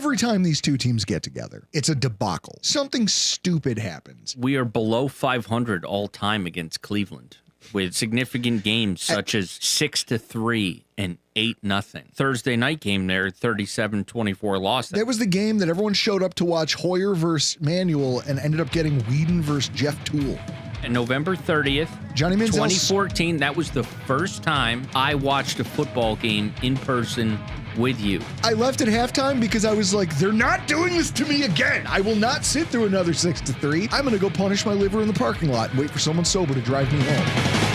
Every time these two teams get together, it's a debacle. Something stupid happens. We are below 500 all time against Cleveland, with significant games such as 6-3 and 8-0. Thursday night game there, 37-24 loss. That was the game that everyone showed up to watch Hoyer versus Manuel and ended up getting Whedon versus Jeff Toole. And November 30th, Johnny Manziel, 2014, that was the first time I watched a football game in person with you. I left at halftime because I was like, they're not doing this to me again. I will not sit through another 6-3. I'm going to go punish my liver in the parking lot and wait for someone sober to drive me home.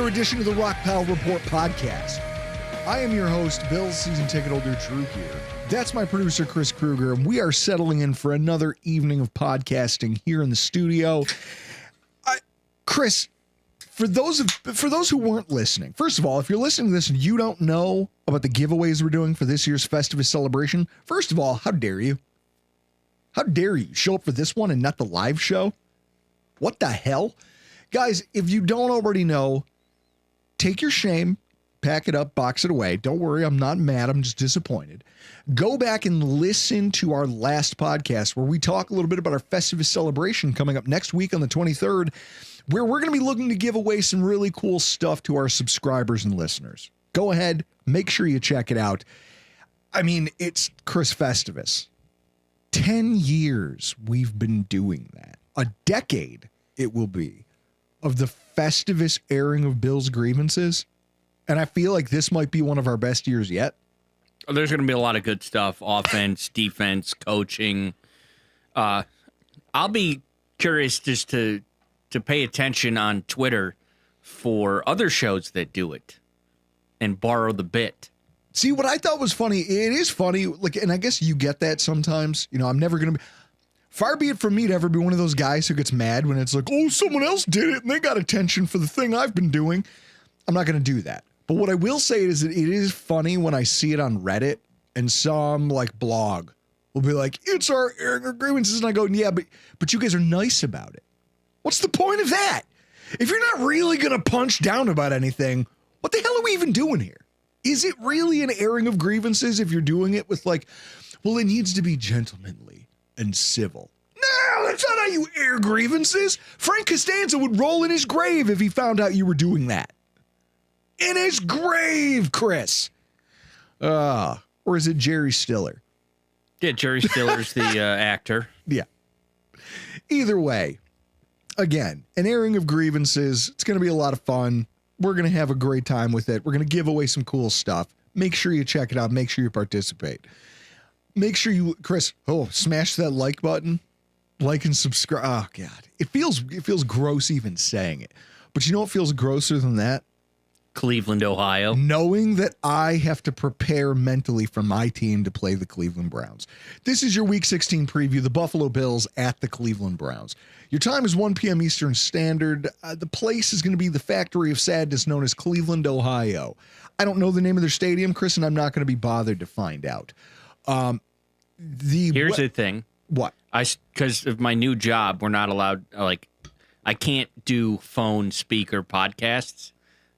Edition of the Rockpile Report podcast. I am your host, Bill's season ticket holder, Drew here. That's my producer, Chris Kruger, and we are settling in for another evening of podcasting here in the studio. Chris, for those who weren't listening, first of all, if you're listening to this and you don't know about the giveaways we're doing for this year's Festivus celebration, first of all, how dare you? How dare you show up for this one and not the live show? What the hell? Guys, if you don't already know, take your shame, pack it up, box it away. Don't worry, I'm not mad. I'm just disappointed. Go back and listen to our last podcast where we talk a little bit about our Festivus celebration coming up next week on the 23rd, where we're going to be looking to give away some really cool stuff to our subscribers and listeners. Go ahead, make sure you check it out. I mean, it's Chris Festivus. 10 years we've been doing that. A decade it will be of the Festivus airing of Bill's grievances, and I feel like this might be one of our best years yet. There's going to be a lot of good stuff, offense, defense, coaching. I'll be curious just to pay attention on Twitter for other shows that do it and borrow the bit. See, what I thought was funny, it is funny, like, and I guess you get that sometimes. You know, I'm never going to be... Far be it from me to ever be one of those guys who gets mad when it's like, oh, someone else did it and they got attention for the thing I've been doing. I'm not going to do that. But what I will say is that it is funny when I see it on Reddit and some like blog will be like, it's our airing of grievances. And I go, yeah, but you guys are nice about it. What's the point of that? If you're not really going to punch down about anything, what the hell are we even doing here? Is it really an airing of grievances if you're doing it with like, well, it needs to be gentlemanly and civil? No, that's not how you air grievances. Frank Costanza would roll in his grave if he found out you were doing that. In his grave, Chris. Or is it Jerry Stiller? Yeah, Jerry Stiller's the actor. Yeah. Either way, again, an airing of grievances. It's going to be a lot of fun. We're going to have a great time with it. We're going to give away some cool stuff. Make sure you check it out. Make sure you participate. Make sure you, Chris, smash that like button. Like and subscribe. Oh, God. It feels gross even saying it. But you know what feels grosser than that? Cleveland, Ohio. Knowing that I have to prepare mentally for my team to play the Cleveland Browns. This is your Week 16 preview, the Buffalo Bills at the Cleveland Browns. Your time is 1 p.m. Eastern Standard. The place is going to be the Factory of Sadness known as Cleveland, Ohio. I don't know the name of their stadium, Chris, and I'm not going to be bothered to find out. Here's the thing. What? Because of my new job, we're not allowed, I can't do phone speaker podcasts.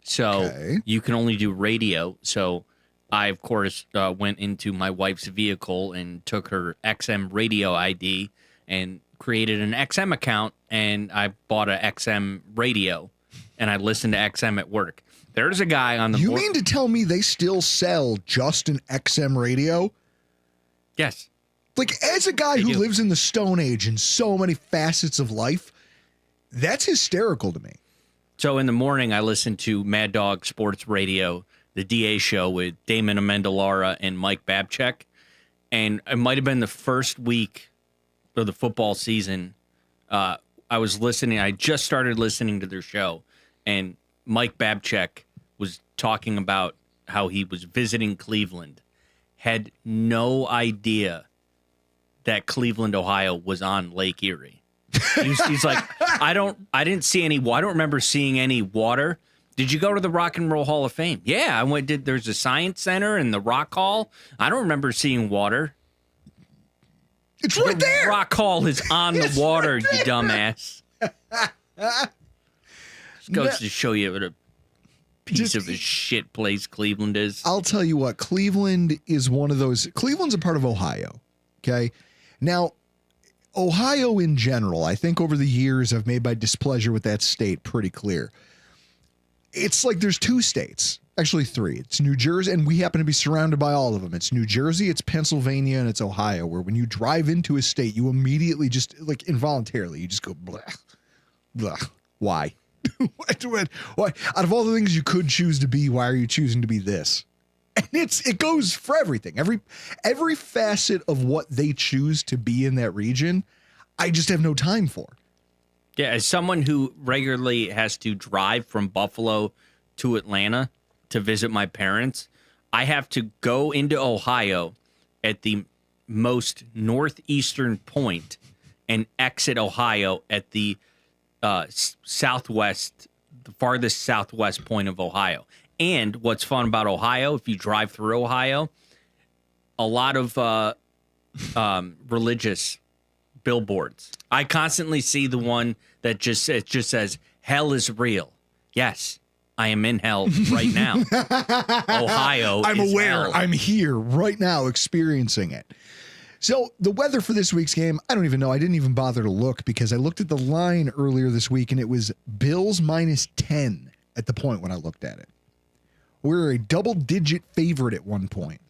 So You can only do radio. So I, of course, went into my wife's vehicle and took her XM radio ID and created an XM account. And I bought a XM radio and I listened to XM at work. There's a guy on the You mean to tell me they still sell just an XM radio? Yes. Like, as a guy who lives in the Stone Age in so many facets of life, that's hysterical to me. So in the morning, I listen to Mad Dog Sports Radio, the DA show with Damon Amendolara and Mike Babchek. And it might have been the first week of the football season. I was listening. I just started listening to their show. And Mike Babchek was talking about how he was visiting Cleveland. Had no idea that Cleveland, Ohio was on Lake Erie. He's like, I don't remember seeing any water. Did you go to the Rock and Roll Hall of Fame? Yeah, I went. There's a science center and the Rock Hall. I don't remember seeing water. It's right there. Rock Hall is on the water, you dumbass. Just goes to show you what a piece of a shit place Cleveland is. I'll tell you what, Cleveland is one of those. Cleveland's a part of Ohio. Okay. Now, Ohio in general, I think over the years I've made my displeasure with that state pretty clear. It's like there's two states, actually three. It's New Jersey, and we happen to be surrounded by all of them. It's New Jersey, it's Pennsylvania, and it's Ohio, where when you drive into a state, you immediately just, like involuntarily, you just go, blah, blah. Why? Why? Out of all the things you could choose to be, why are you choosing to be this? And it goes for everything. Every facet of what they choose to be in that region, I just have no time for. Yeah, as someone who regularly has to drive from Buffalo to Atlanta to visit my parents, I have to go into Ohio at the most northeastern point and exit Ohio at the southwest, the farthest southwest point of Ohio. And what's fun about Ohio, if you drive through Ohio, a lot of religious billboards. I constantly see the one that just says, "Hell is real." Yes, I am in hell right now. Ohio I'm is aware. hell. I'm here right now experiencing it. So the weather for this week's game, I don't even know. I didn't even bother to look because I looked at the line earlier this week and it was Bills -10 at the point when I looked at it. We're a double-digit favorite at one point.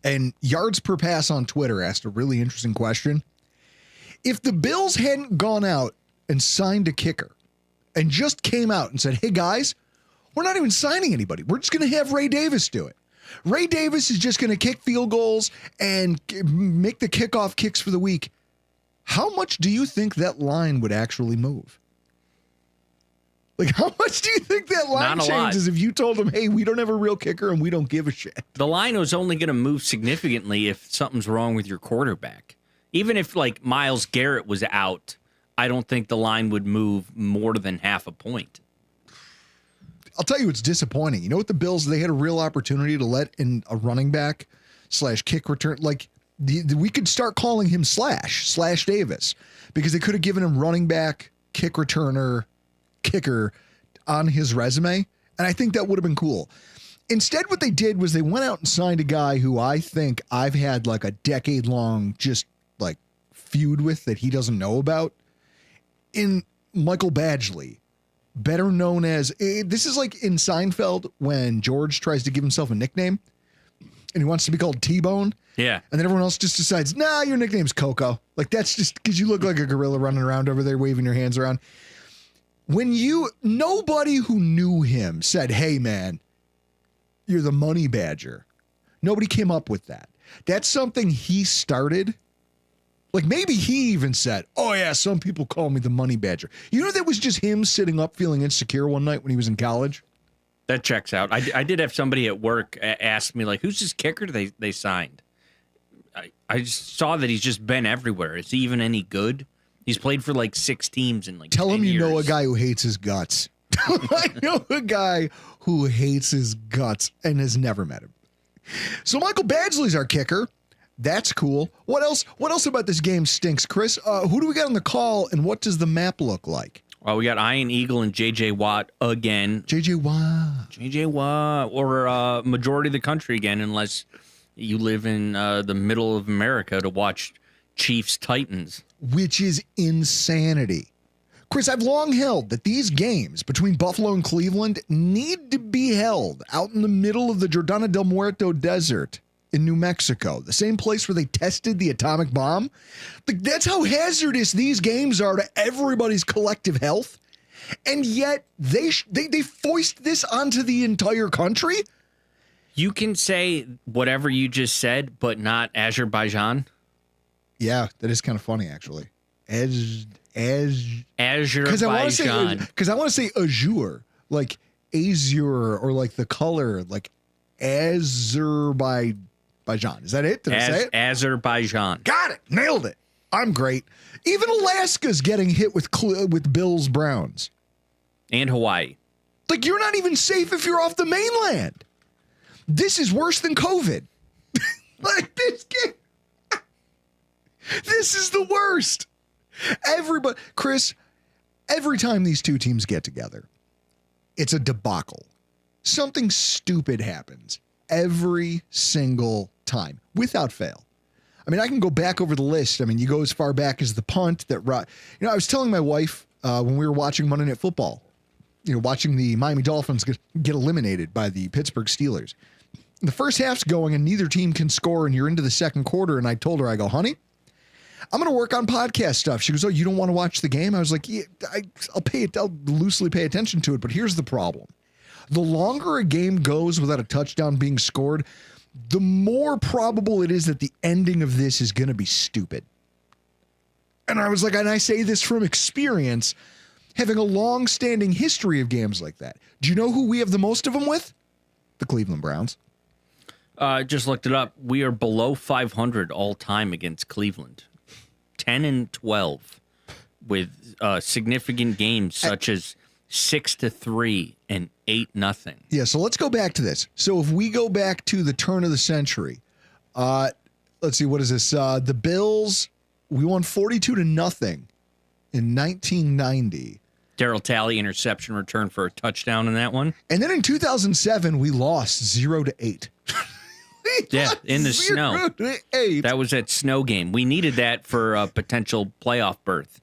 And Yards Per Pass on Twitter asked a really interesting question. If the Bills hadn't gone out and signed a kicker and just came out and said, hey, guys, we're not even signing anybody. We're just going to have Ray Davis do it. Ray Davis is just going to kick field goals and make the kickoff kicks for the week. How much do you think that line would actually move? Like, how much do you think that line changes if you told them, hey, we don't have a real kicker and we don't give a shit? The line was only going to move significantly if something's wrong with your quarterback. Even if, like, Myles Garrett was out, I don't think the line would move more than half a point. I'll tell you what's disappointing. You know what the Bills, they had a real opportunity to let in a running back / kick return. Like, we could start calling him Slash Davis, because they could have given him running back, kick returner, kicker on his resume. And I think that would have been cool. Instead, what they did was they went out and signed a guy who I think I've had like a decade long just like feud with that he doesn't know about, in Michael Badgley, better known as, this is like in Seinfeld when George tries to give himself a nickname and he wants to be called T-Bone. Yeah. And then everyone else just decides, nah, your nickname's Coco. Like, that's just because you look like a gorilla running around over there waving your hands around. Nobody who knew him said, hey, man, you're the money badger. Nobody came up with that. That's something he started. Like, maybe he even said, oh, yeah, some people call me the money badger. You know, that was just him sitting up feeling insecure one night when he was in college. That checks out. I did have somebody at work ask me, like, who's this kicker they signed? I just saw that he's just been everywhere. Is he even any good? He's played for like 6 teams in like Tell 10 him you years. know a guy who hates his guts. I know a guy who hates his guts and has never met him. So Michael Badgley's our kicker. That's cool. What else about this game stinks, Chris? Who do we got on the call, and what does the map look like? Well, we got Ian Eagle and J.J. Watt again. J.J. Watt. Or majority of the country again, unless you live in the middle of America to watch Chiefs-Titans. Which is insanity. Chris, I've long held that these games between Buffalo and Cleveland need to be held out in the middle of the Jordana del Muerto Desert in New Mexico, the same place where they tested the atomic bomb. Like, that's how hazardous these games are to everybody's collective health. And yet they foist this onto the entire country. You can say whatever you just said, but not Azerbaijan. Yeah, that is kind of funny, actually. Azerbaijan. Because I want to say azure, like azure, or like the color, like Azerbaijan. Is that it? Did I say it? Azerbaijan. Got it. Nailed it. I'm great. Even Alaska's getting hit with Bills Browns. And Hawaii. Like, you're not even safe if you're off the mainland. This is worse than COVID. Like, this This is the worst. Everybody, Chris, every time these two teams get together, it's a debacle. Something stupid happens every single time without fail. I mean, I can go back over the list. I mean, you go as far back as the punt that, I was telling my wife when we were watching Monday Night Football, watching the Miami Dolphins get eliminated by the Pittsburgh Steelers. The first half's going and neither team can score and you're into the second quarter. And I told her, I go, honey, I'm going to work on podcast stuff. She goes, oh, you don't want to watch the game? I was like, yeah, I'll loosely pay attention to it. But here's the problem. The longer a game goes without a touchdown being scored, the more probable it is that the ending of this is going to be stupid. And I was like, and I say this from experience, having a long-standing history of games like that. Do you know who we have the most of them with? The Cleveland Browns. Just looked it up. We are below 500 all time against Cleveland. 10-12 with significant games such as 6-3 and 8-0. Yeah, so let's go back to this. So if we go back to the turn of the century, let's see, what is this? The Bills, we won 42-0 in 1990. Darryl Talley interception return for a touchdown in that one. And then in 2007, we lost 0-8. Yeah, in the snow. 8. That was that snow game. We needed that for a potential playoff berth.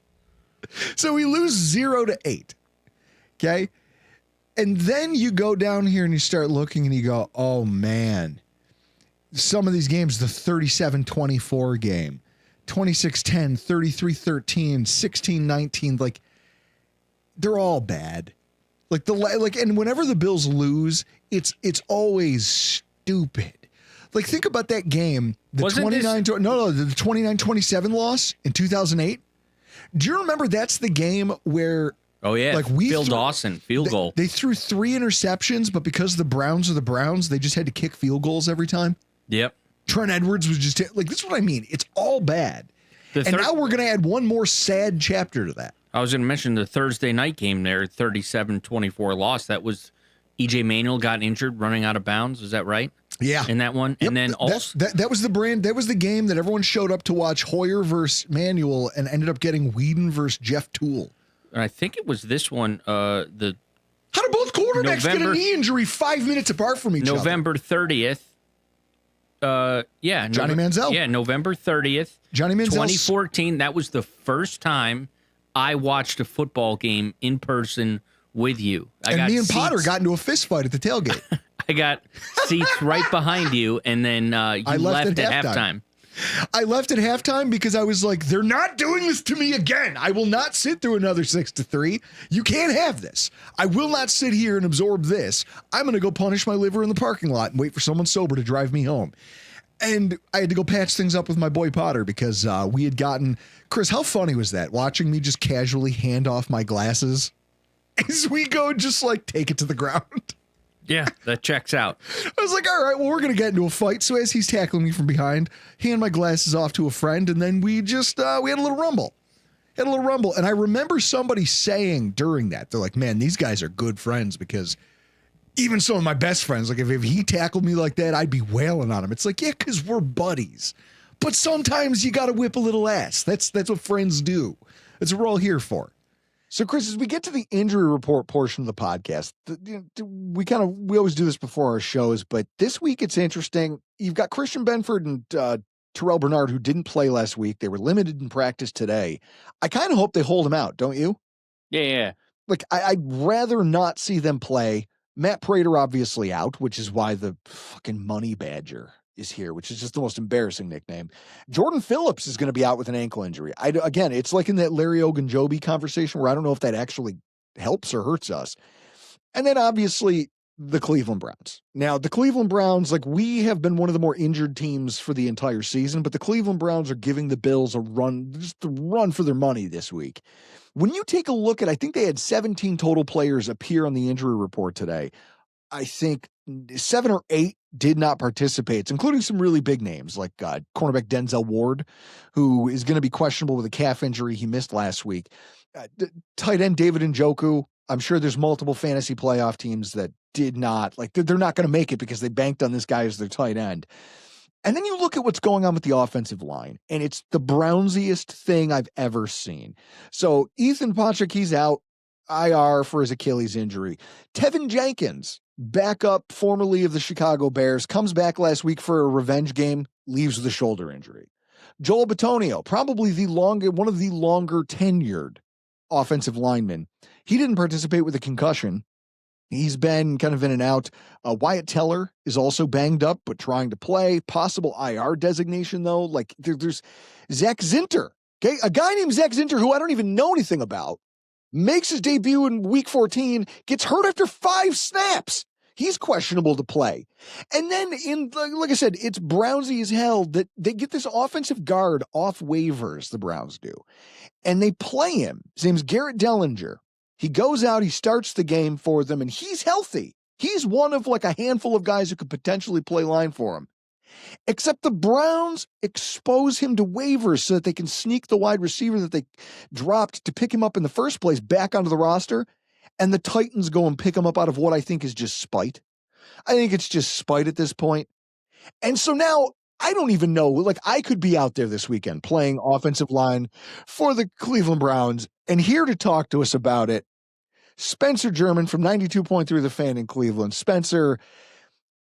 So we lose 0-8. Okay. And then you go down here and you start looking and you go, oh man, some of these games, the 37-24 game, 26-10, 33-13, 16-19, like they're all bad. And whenever the Bills lose, it's always stupid. Like think about that game, the 29-27 loss in 2008. Do you remember that's the game where oh, yeah. Phil Dawson, field goal. They threw 3 interceptions, but because the Browns are the Browns, they just had to kick field goals every time. Yep. Trent Edwards was just like, this is what I mean. It's all bad. And now we're going to add one more sad chapter to that. I was going to mention the Thursday night game there, 37-24 loss. That was E.J. Manuel got injured running out of bounds. Is that right? Yeah. In that one. Yep. And then also that was the game that everyone showed up to watch Hoyer versus Manuel and ended up getting Whedon versus Jeff Toole. I think it was this one. How did both quarterbacks get a knee injury 5 minutes apart from each other? November 30th. Johnny Manziel. Yeah, November 30th. Johnny Manziel. 2014. That was the first time I watched a football game in person with you. Me and Potter got into a fist fight at the tailgate. I got seats right behind you, and then you left at halftime. I left at halftime because I was like, they're not doing this to me again. I will not sit through another 6-3. You can't have this. I will not sit here and absorb this. I'm going to go punish my liver in the parking lot and wait for someone sober to drive me home. And I had to go patch things up with my boy Potter because we had gotten, Chris, how funny was that? Watching me just casually hand off my glasses as we go just like take it to the ground. Yeah, that checks out. I was like, all right, well, we're going to get into a fight. So as he's tackling me from behind, hand my glasses off to a friend, and then we just, we had a little rumble. And I remember somebody saying during that, they're like, man, these guys are good friends because even some of my best friends, like if he tackled me like that, I'd be wailing on him. It's like, yeah, because we're buddies. But sometimes you got to whip a little ass. That's what friends do. That's what we're all here for. So, Chris, as we get to the injury report portion of the podcast, we always do this before our shows, but this week it's interesting. You've got Christian Benford and Terrell Bernard, who didn't play last week. They were limited in practice today. I kind of hope they hold them out, don't you? Yeah. Like, I'd rather not see them play. Matt Prater obviously out, which is why the fucking money badger is here, which is just the most embarrassing nickname. Jordan Phillips is going to be out with an ankle injury. Again, it's like in that Larry Ogunjobi conversation where I don't know if that actually helps or hurts us. And then obviously the Cleveland Browns. Now, the Cleveland Browns, like we have been one of the more injured teams for the entire season, but the Cleveland Browns are giving the Bills a run, just a run for their money this week. When you take a look at, I think they had 17 total players appear on the injury report today. I think 7 or 8 did not participate, including some really big names like cornerback Denzel Ward, who is going to be questionable with a calf injury he missed last week. Tight end David Njoku. I'm sure there's multiple fantasy playoff teams that did not, like they're not going to make it because they banked on this guy as their tight end. And then you look at what's going on with the offensive line, and it's the Brownsiest thing I've ever seen. So Ethan Patrick, he's out IR for his Achilles injury. Tevin Jenkins, backup formerly of the Chicago Bears, comes back last week for a revenge game, leaves with a shoulder injury. Joel Bitonio, probably one of the longer tenured offensive linemen. He didn't participate with a concussion. He's been kind of in and out. Wyatt Teller is also banged up, but trying to play. Possible IR designation, though. Like, there's Zach Zinter, okay? A guy named Zach Zinter, who I don't even know anything about, makes his debut in week 14, gets hurt after 5 snaps. He's questionable to play. And then, like I said, it's Brownsy as hell that they get this offensive guard off waivers, the Browns do. And they play him. His name's Garrett Dellinger. He goes out, he starts the game for them, and he's healthy. He's one of like a handful of guys who could potentially play line for him. Except the Browns expose him to waivers so that they can sneak the wide receiver that they dropped to pick him up in the first place back onto the roster, and the Titans go and pick him up out of what I think is just spite. I think it's just spite at this point. And so now I don't even know, like I could be out there this weekend playing offensive line for the Cleveland Browns, and here to talk to us about it, Spencer German from 92.3 The Fan in Cleveland. Spencer,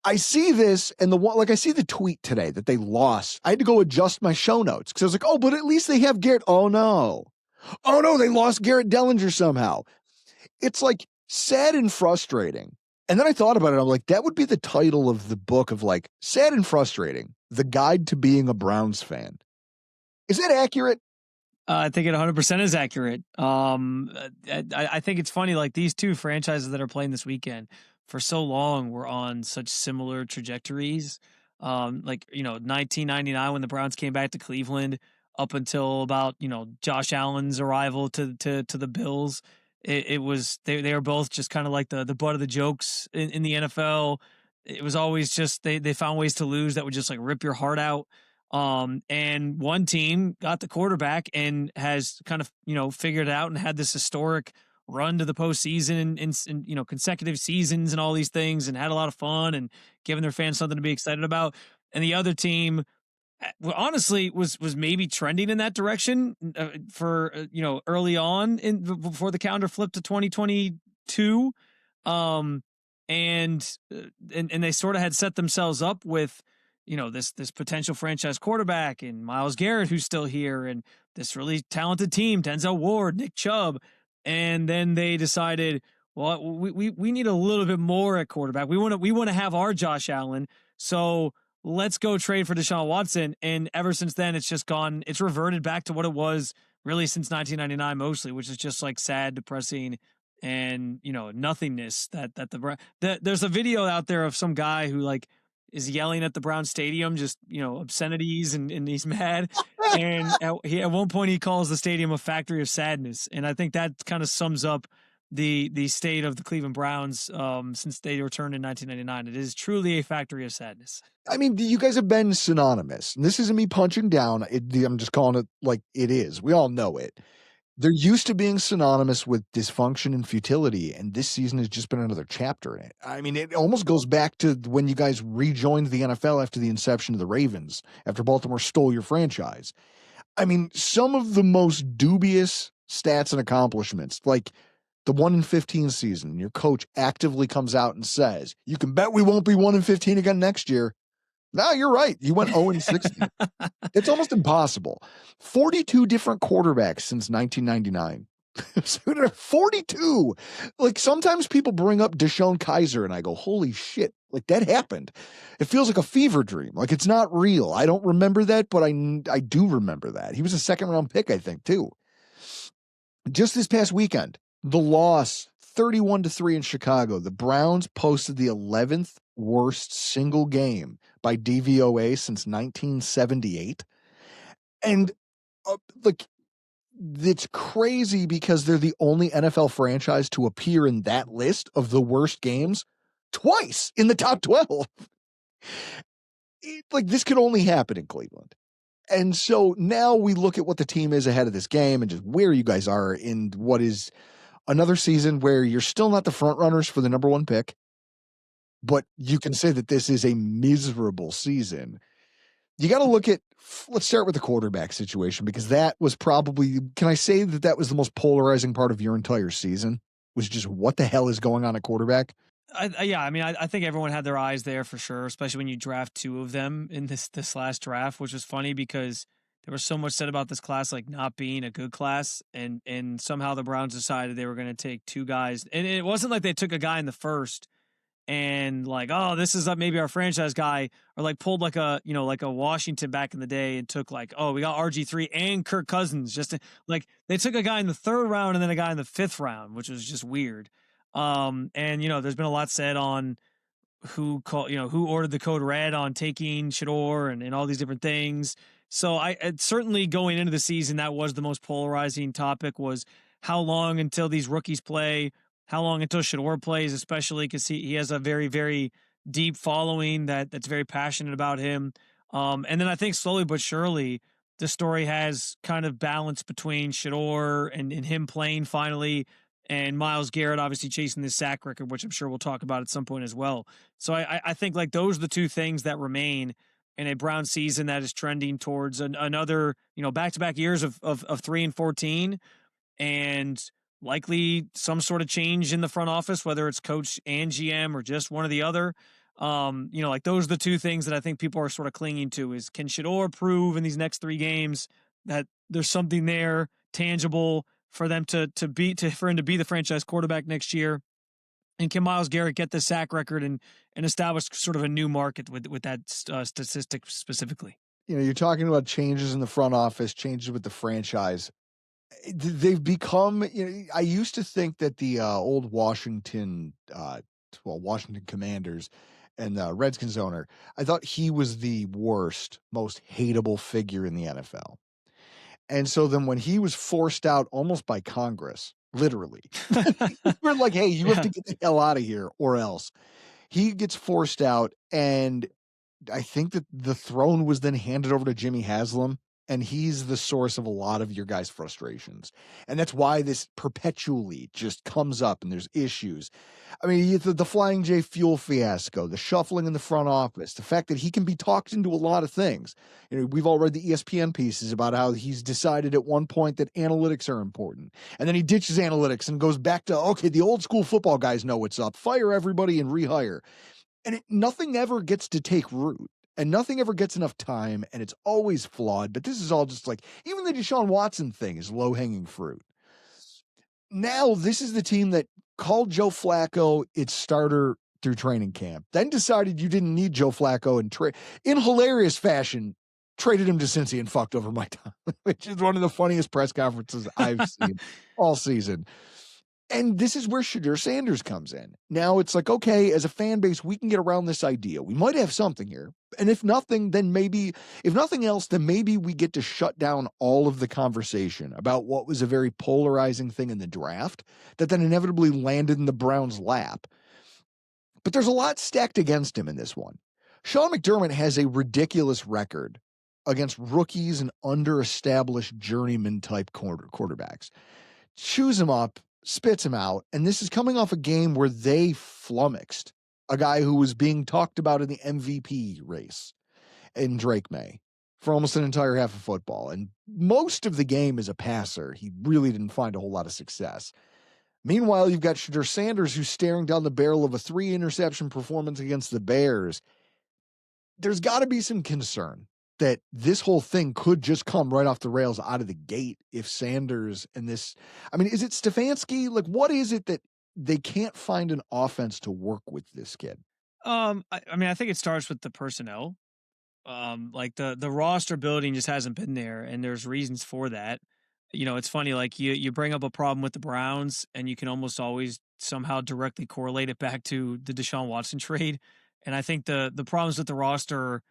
I see this and I see the tweet today that they lost. I had to go adjust my show notes because I was like, oh, but at least they have Garrett. Oh no, they lost Garrett Dellinger somehow. It's like sad and frustrating. And then I thought about it. I'm like, that would be the title of the book of like sad and frustrating, the guide to being a Browns fan. Is that accurate? I think it 100% is accurate. I think it's funny, like these two franchises that are playing this weekend for so long were on such similar trajectories. 1999 when the Browns came back to Cleveland up until about, Josh Allen's arrival to the Bills. It was, they were both just kind of like the butt of the jokes in the NFL. It was always just, they found ways to lose that would just like rip your heart out. And one team got the quarterback and has kind of, figured it out and had this historic run to the postseason and consecutive seasons and all these things and had a lot of fun and giving their fans something to be excited about. And the other team, honestly, was maybe trending in that direction for early on before the calendar flipped to 2022. And they sort of had set themselves up with, this potential franchise quarterback and Myles Garrett, who's still here, and this really talented team, Denzel Ward, Nick Chubb. And then they decided, well, we need a little bit more at quarterback. We want to have our Josh Allen. So let's go trade for Deshaun Watson. And ever since then, it's reverted back to what it was really since 1999, mostly, which is just like sad, depressing, and, nothingness there's a video out there of some guy who like is yelling at the Brown Stadium, just, obscenities and he's mad. And at one point he calls the stadium a factory of sadness. And I think that kind of sums up the state of the Cleveland Browns since they returned in 1999. It is truly a factory of sadness. I mean, you guys have been synonymous. And this isn't me punching down. I'm just calling it like it is. We all know it. They're used to being synonymous with dysfunction and futility, and this season has just been another chapter in it. I mean, it almost goes back to when you guys rejoined the NFL after the inception of the Ravens, after Baltimore stole your franchise. I mean, some of the most dubious stats and accomplishments, like the 1-15 season, your coach actively comes out and says, you can bet we won't be 1-15 again next year. No, you're right. You went 0-16. It's almost impossible. 42 different quarterbacks since 1999. 42. Like sometimes people bring up Deshaun Kaiser and I go, holy shit, like that happened. It feels like a fever dream. Like it's not real. I don't remember that, but I do remember that. He was a second round pick, I think, too. Just this past weekend, the loss 31-3 in Chicago. The Browns posted the 11th worst single game by DVOA since 1978. And it's crazy because they're the only NFL franchise to appear in that list of the worst games twice in the top 12. This could only happen in Cleveland. And so now we look at what the team is ahead of this game and just where you guys are in what is another season where you're still not the front runners for the number 1 pick, but you can say that this is a miserable season. you got to look at, let's start with the quarterback situation, because that was probably, can I say that was the most polarizing part of your entire season, was just what the hell is going on at quarterback? Yeah, I mean, I think everyone had their eyes there for sure, especially when you draft two of them in this last draft, which was funny because there was so much said about this class like not being a good class, and somehow the Browns decided they were going to take two guys, and it wasn't like they took a guy in the first and like, oh, this is maybe our franchise guy, or like pulled like a, like a Washington back in the day and took like, oh, we got RG3 and Kirk Cousins. Like they took a guy in the third round and then a guy in the fifth round, which was just weird. And there's been a lot said on who ordered the code red on taking Shador and all these different things. So certainly going into the season, that was the most polarizing topic, was how long until these rookies play, how long until Shador plays, especially because he has a very, very deep following that's very passionate about him. And then I think slowly but surely the story has kind of balanced between Shador and him playing finally, and Myles Garrett obviously chasing this sack record, which I'm sure we'll talk about at some point as well. So I think like those are the two things that remain in a Brown season that is trending towards another, back-to-back years of 3-14, and likely some sort of change in the front office, whether it's coach and GM or just one or the other. Like those are the two things that I think people are sort of clinging to, is can Shador prove in these next 3 games that there's something there tangible for them for him to be the franchise quarterback next year? And can Myles Garrett get the sack record and establish sort of a new market with that statistic specifically? You're talking about changes in the front office, changes with the franchise. They've become, I used to think that the old Washington Commanders and the Redskins owner, I thought he was the worst, most hateable figure in the NFL. And so then when he was forced out almost by Congress, literally, we're like, hey, you have to get the hell out of here or else. He gets forced out, and I think that the throne was then handed over to Jimmy Haslam, and he's the source of a lot of your guys' frustrations. And that's why this perpetually just comes up and there's issues. I mean, the Flying J fuel fiasco, the shuffling in the front office, the fact that he can be talked into a lot of things. We've all read the ESPN pieces about how he's decided at one point that analytics are important. And then he ditches analytics and goes back to, okay, the old school football guys know what's up. Fire everybody and rehire. And nothing ever gets to take root, and nothing ever gets enough time, and it's always flawed. But this is all just like, even the Deshaun Watson thing is low-hanging fruit. Now, this is the team that called Joe Flacco its starter through training camp, then decided you didn't need Joe Flacco and in hilarious fashion, traded him to Cincy and fucked over Mike Tomlin, which is one of the funniest press conferences I've seen all season. And this is where Shedeur Sanders comes in. Now it's like, okay, as a fan base, we can get around this idea. We might have something here. And if nothing else, then maybe we get to shut down all of the conversation about what was a very polarizing thing in the draft that then inevitably landed in the Browns' lap. But there's a lot stacked against him in this one. Sean McDermott has a ridiculous record against rookies and under-established journeyman-type quarterbacks. Chews him up, spits him out, and this is coming off a game where they flummoxed a guy who was being talked about in the MVP race in Drake May for almost an entire half of football. And most of the game as a passer, he really didn't find a whole lot of success. Meanwhile, you've got Shedeur Sanders, who's staring down the barrel of a 3-interception performance against the Bears. There's got to be some concern that this whole thing could just come right off the rails out of the gate if Sanders and this, I mean, is it Stefanski? Like, what is it that they can't find an offense to work with this kid? I mean, I think it starts with the personnel. Like the roster building just hasn't been there, and there's reasons for that. It's funny, like you bring up a problem with the Browns, and you can almost always somehow directly correlate it back to the Deshaun Watson trade. And I think the problems with the roster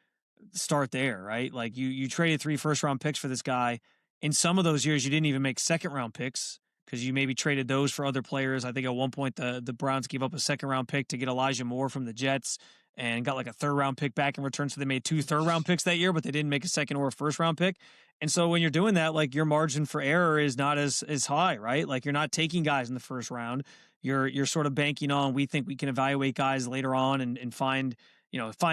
start there, right? Like you traded 3 first-round picks for this guy. In some of those years, you didn't even make second-round picks because you maybe traded those for other players. I think at one point the Browns gave up a second-round pick to get Elijah Moore from the Jets and got like a third-round pick back in return. So they made 2 third-round picks that year, but they didn't make a second or a first-round pick. And so when you're doing that, like your margin for error is not as high, right? Like you're not taking guys in the first round. You're sort of banking on, we think we can evaluate guys later on and find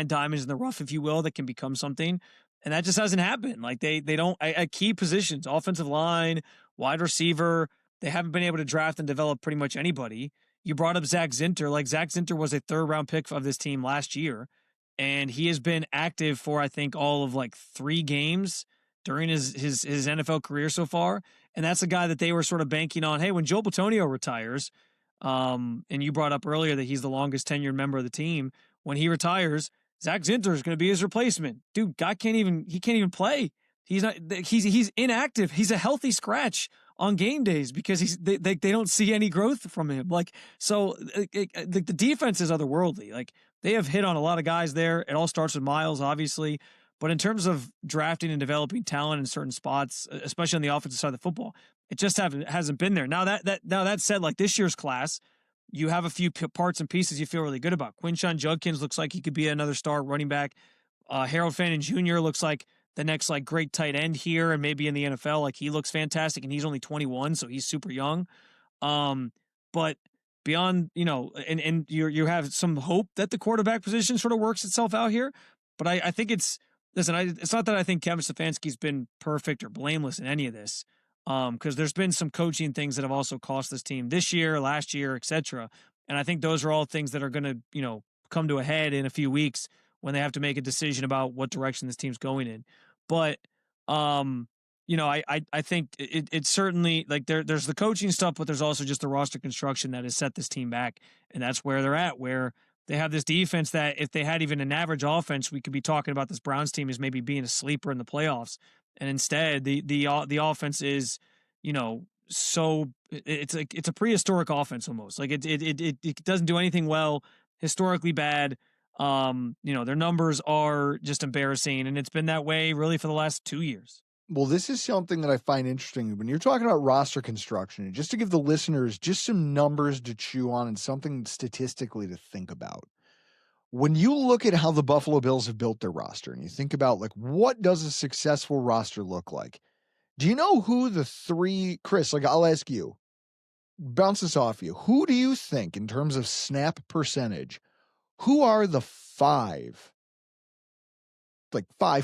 diamonds in the rough, if you will, that can become something. And that just hasn't happened. Like they don't at key positions, offensive line, wide receiver, they haven't been able to draft and develop pretty much anybody. You brought up Zach Zinter. Like Zach Zinter was a 3rd-round pick of this team last year, and he has been active for I think all of like 3 games during his NFL career so far. And that's a guy that they were sort of banking on. Hey, when Joel Bitonio retires, and you brought up earlier that he's the longest tenured member of the team. When he retires, Zach Zinter is going to be his replacement. Dude, guy can't even play. He's inactive. He's a healthy scratch on game days because they don't see any growth from him. Like, so the defense is otherworldly. Like they have hit on a lot of guys there. It all starts with Miles, obviously. But in terms of drafting and developing talent in certain spots, especially on the offensive side of the football, it just hasn't been there. Now that said, like this year's class, you have a few parts and pieces you feel really good about. Quinshon Judkins looks like he could be another star running back. Harold Fannin Jr. looks like the next like great tight end here and maybe in the NFL. Like he looks fantastic and he's only 21, so he's super young. But beyond, and you have some hope that the quarterback position sort of works itself out here. But I think it's not that I think Kevin Stefanski's been perfect or blameless in any of this. Because there's been some coaching things that have also cost this team this year, last year, etc. And I think those are all things that are going to, come to a head in a few weeks when they have to make a decision about what direction this team's going in. But, I think it's certainly like there's the coaching stuff, but there's also just the roster construction that has set this team back. And that's where they're at, where they have this defense that if they had even an average offense, we could be talking about this Browns team as maybe being a sleeper in the playoffs. And instead, the offense is, so it's a prehistoric offense almost. Like it doesn't do anything well, historically bad. Their numbers are just embarrassing, and it's been that way really for the last 2 years. Well, this is something that I find interesting when you're talking about roster construction, and just to give the listeners just some numbers to chew on and something statistically to think about. When you look at how the Buffalo Bills have built their roster and you think about like, what does a successful roster look like? Do you know who the 3, Chris, like I'll ask you, bounce this off you. Who do you think in terms of snap percentage, who are the 5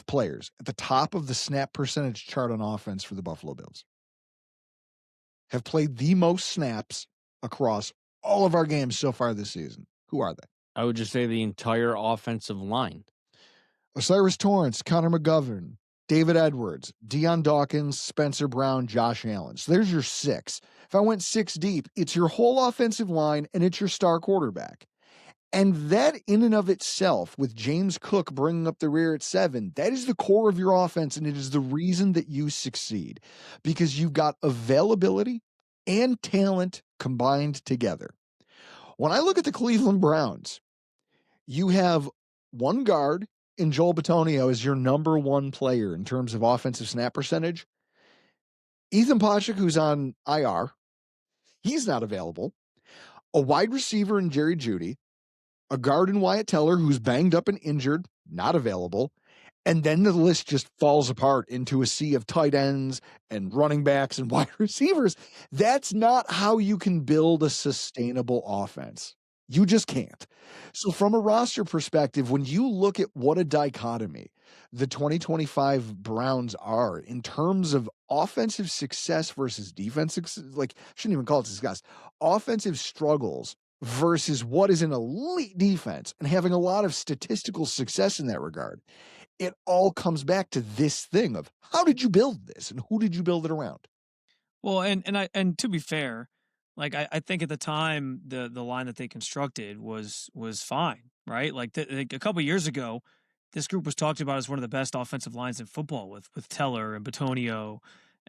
players at the top of the snap percentage chart on offense for the Buffalo Bills? Have played the most snaps across all of our games so far this season. Who are they? I would just say the entire offensive line. Osiris Torrance, Connor McGovern, David Edwards, Deion Dawkins, Spencer Brown, Josh Allen. So there's your 6. If I went 6 deep, it's your whole offensive line and it's your star quarterback. And that in and of itself, with James Cook bringing up the rear at 7, that is the core of your offense, and it is the reason that you succeed because you've got availability and talent combined together. When I look at the Cleveland Browns, you have one guard in Joel Bitonio as your number 1 player in terms of offensive snap percentage. Ethan Pochik, who's on IR, he's not available. A wide receiver in Jerry Jeudy. A guard in Wyatt Teller, who's banged up and injured, not available. And then the list just falls apart into a sea of tight ends and running backs and wide receivers. That's not how you can build a sustainable offense. You just can't. So from a roster perspective, when you look at what a dichotomy the 2025 Browns are in terms of offensive success versus defensive, like shouldn't even call it success, offensive struggles versus what is an elite defense and having a lot of statistical success in that regard, it all comes back to this thing of how did you build this and who did you build it around? Well, and to be fair, like I think at the time the line that they constructed was fine, right? Like a couple years ago, this group was talked about as one of the best offensive lines in football with Teller and Bitonio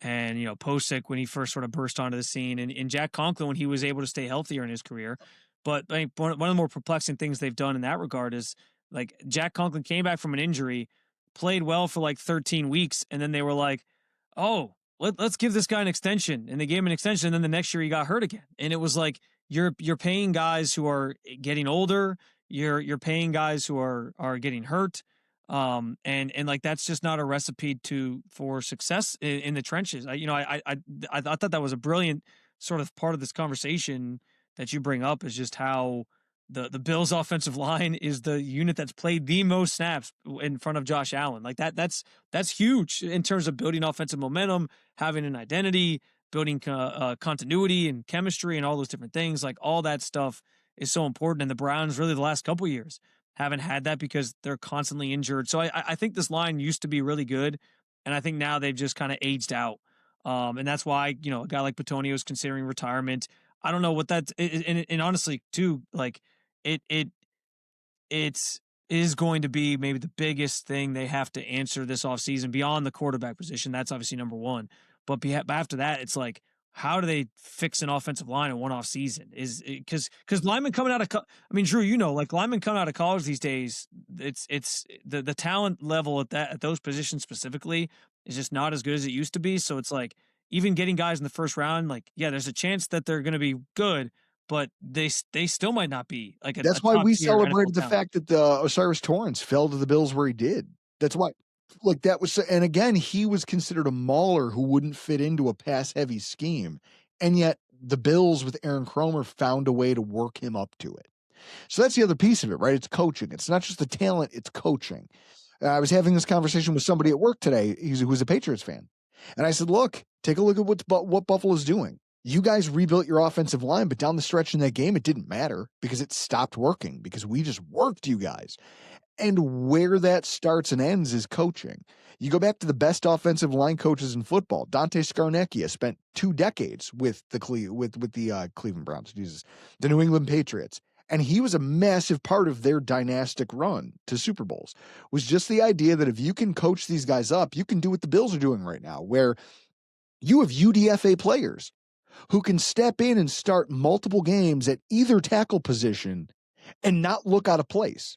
and Posick when he first sort of burst onto the scene and Jack Conklin when he was able to stay healthier in his career. But I think one of the more perplexing things they've done in that regard is like Jack Conklin came back from an injury, played well for like 13 weeks, and then they were like, oh, let's give this guy an extension. And they gave him an extension, and then the next year he got hurt again. And it was like you're paying guys who are getting older, you're paying guys who are getting hurt. And like that's just not a recipe for success in the trenches. I thought that was a brilliant sort of part of this conversation that you bring up is just how the Bills offensive line is the unit that's played the most snaps in front of Josh Allen. Like that's huge in terms of building offensive momentum, having an identity, building continuity and chemistry and all those different things. Like all that stuff is so important. And the Browns really the last couple years haven't had that because they're constantly injured. So I think this line used to be really good, and I think now they've just kind of aged out. And that's why a guy like Petonio is considering retirement. I don't know what that and honestly too, like it it it's is going to be maybe the biggest thing they have to answer this offseason beyond the quarterback position. That's obviously number one. But after that, it's like, how do they fix an offensive line in one off season? Is because linemen coming out of, I mean, Drew, like linemen coming out of college these days, it's the talent level at those positions specifically is just not as good as it used to be. So it's like even getting guys in the first round, like, yeah, there's a chance that they're going to be good, but they still might not be like a That's why top we tier celebrated NFL the talent. fact that the Osiris Torrance fell to the Bills where he did. That's why, like, that was, and again, he was considered a mauler who wouldn't fit into a pass heavy scheme. And yet the Bills with Aaron Cromer found a way to work him up to it. So that's the other piece of it, right? It's coaching. It's not just the talent, it's coaching. I was having this conversation with somebody at work today who's a Patriots fan. And I said, look, take a look at what Buffalo's doing. You guys rebuilt your offensive line, but down the stretch in that game, it didn't matter because it stopped working because we just worked you guys. And where that starts and ends is coaching. You go back to the best offensive line coaches in football. Dante Scarnecchia spent 2 decades with the Cleveland Browns, the New England Patriots. And he was a massive part of their dynastic run to Super Bowls. Was just the idea that if you can coach these guys up, you can do what the Bills are doing right now, where you have UDFA players who can step in and start multiple games at either tackle position and not look out of place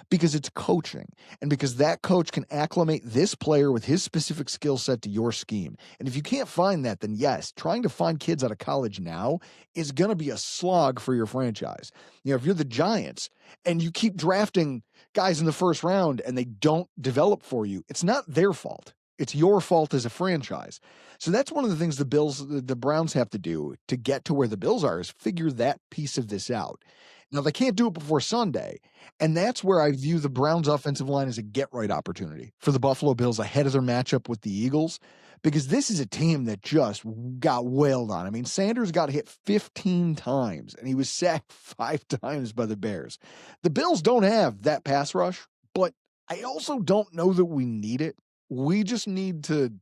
because it's coaching and because that coach can acclimate this player with his specific skill set to your scheme. And if you can't find that, then yes, trying to find kids out of college now is going to be a slog for your franchise. If you're the Giants and you keep drafting guys in the first round and they don't develop for you, it's not their fault. It's your fault as a franchise. So that's one of the things the Browns have to do to get to where the Bills are, is figure that piece of this out. Now, they can't do it before Sunday, and that's where I view the Browns offensive line as a get-right opportunity for the Buffalo Bills ahead of their matchup with the Eagles, because this is a team that just got wailed on. I mean, Sanders got hit 15 times, and he was sacked 5 times by the Bears. The Bills don't have that pass rush, but I also don't know that we need it. We just need to,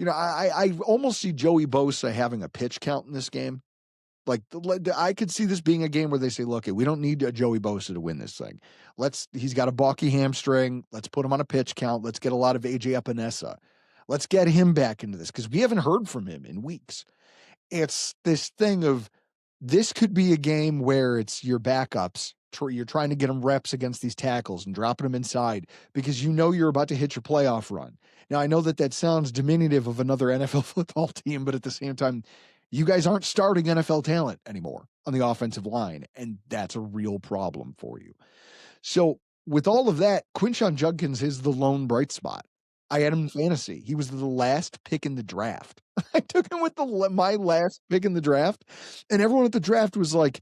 I almost see Joey Bosa having a pitch count in this game. Like, I could see this being a game where they say, look, we don't need a Joey Bosa to win this thing. He's got a balky hamstring. Let's put him on a pitch count. Let's get a lot of AJ Epinesa. Let's get him back into this because we haven't heard from him in weeks. It's this thing of, this could be a game where it's your backups. You're trying to get them reps against these tackles and dropping them inside because you're about to hit your playoff run. Now, I know that sounds diminutive of another NFL football team, but at the same time, you guys aren't starting NFL talent anymore on the offensive line, and that's a real problem for you. So with all of that, Quinshon Judkins is the lone bright spot. I had him in fantasy. He was the last pick in the draft. I took him with my last pick in the draft, and everyone at the draft was like,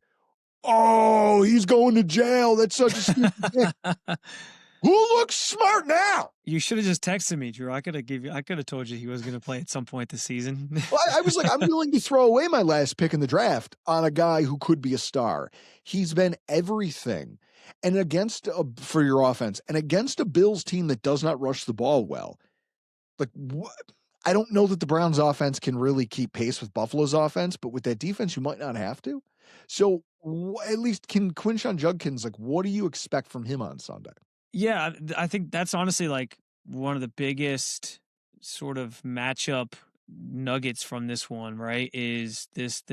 oh, he's going to jail. That's such a stupid pick. Who looks smart now? You should have just texted me, Drew. I could have told you he was going to play at some point this season. Well, I was like, I'm willing to throw away my last pick in the draft on a guy who could be a star. He's been everything, and for your offense, and against a Bills team that does not rush the ball well. Like, what? I don't know that the Browns offense can really keep pace with Buffalo's offense, but with that defense, you might not have to. So at least can Quinshon Judkins, what do you expect from him on Sunday? Yeah, I think that's honestly like one of the biggest sort of matchup nuggets from this one, right? Is this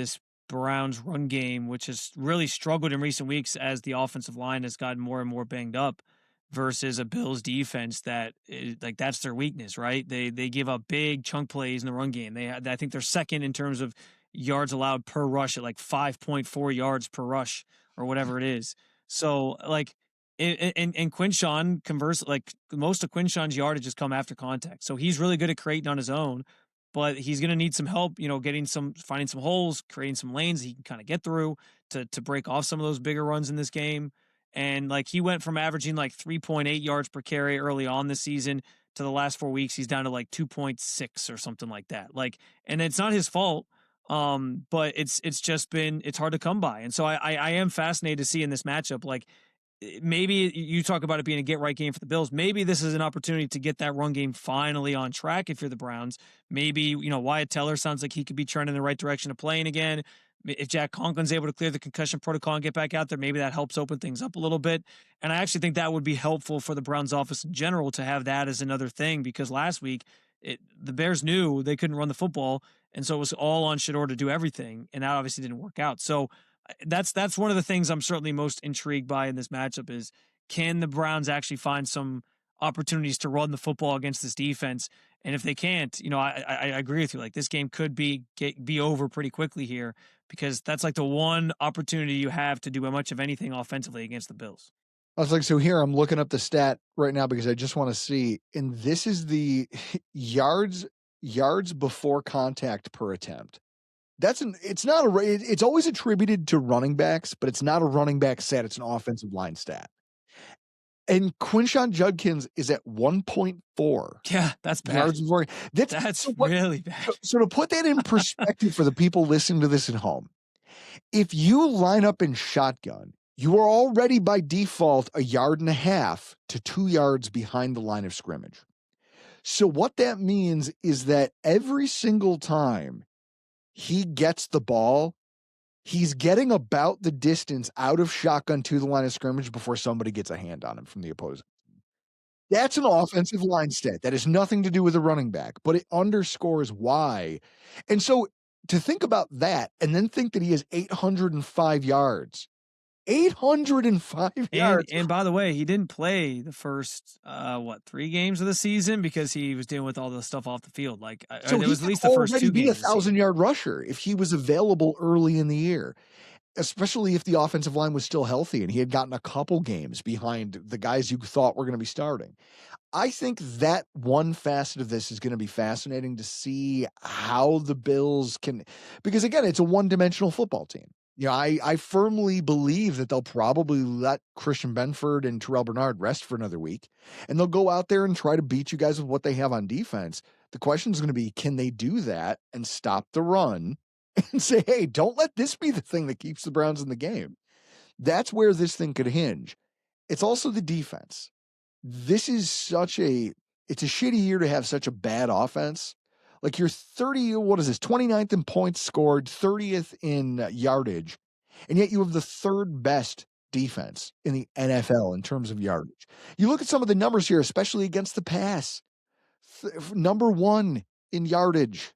Browns run game, which has really struggled in recent weeks as the offensive line has gotten more and more banged up, versus a Bills defense that that's their weakness, right? They give up big chunk plays in the run game. I think they're second in terms of yards allowed per rush at 5.4 yards per rush or whatever it is. So and Quinshon converse, most of Quinshon's yardage has come after contact. So he's really good at creating on his own. but he's going to need some help, finding some holes, creating some lanes he can kind of get through to break off some of those bigger runs in this game. And like he went from averaging like 3.8 yards per carry early on this season to the last 4 weeks, he's down to like 2.6 or something like that. Like, and it's not his fault. But it's hard to come by. And so I am fascinated to see in this matchup, like maybe you talk about it being a get right game for the Bills. Maybe this is an opportunity to get that run game finally on track if you're the Browns. Maybe, Wyatt Teller sounds like he could be trending in the right direction of playing again. If Jack Conklin's able to clear the concussion protocol and get back out there, maybe that helps open things up a little bit. And I actually think that would be helpful for the Browns office in general to have that as another thing, because last week the Bears knew they couldn't run the football. And so it was all on Shador to do everything. And that obviously didn't work out. So that's one of the things I'm certainly most intrigued by in this matchup is, can the Browns actually find some opportunities to run the football against this defense? And if they can't, I agree with you. Like this game could be over pretty quickly here, because that's like the one opportunity you have to do much of anything offensively against the Bills. I was like, so here I'm looking up the stat right now because I just want to see, and this is the yards before contact per attempt. It's always attributed to running backs, but it's not a running back stat. It's an offensive line stat. And Quinshon Judkins is at 1.4. Yeah, that's bad. Yards before. That's really bad. So to put that in perspective for the people listening to this at home, if you line up in shotgun, you are already by default 1.5 yards to 2 yards behind the line of scrimmage. So what that means is that every single time he gets the ball, he's getting about the distance out of shotgun to the line of scrimmage before somebody gets a hand on him from the opposing. That's an offensive line stat. That has nothing to do with a running back, but it underscores why. And so to think about that and then think that he has 805 yards. 805 yards. And by the way, he didn't play the first 3 games of the season because he was dealing with all the stuff off the field. Like, so it was at least the first 2 games. Be a 1,000-yard rusher if he was available early in the year, especially if the offensive line was still healthy and he had gotten a couple games behind the guys you thought were going to be starting. I think that one facet of this is going to be fascinating to see how the Bills can, because again, it's a one-dimensional football team. I firmly believe that they'll probably let Christian Benford and Terrell Bernard rest for another week, and they'll go out there and try to beat you guys with what they have on defense. The question is going to be, can they do that and stop the run and say, hey, don't let this be the thing that keeps the Browns in the game? That's where this thing could hinge. It's also the defense. This is it's a shitty year to have such a bad offense. Like you're 29th in points scored, 30th in yardage, and yet you have the 3rd best defense in the NFL in terms of yardage. You look at some of the numbers here, especially against the pass. Number 1 in yardage,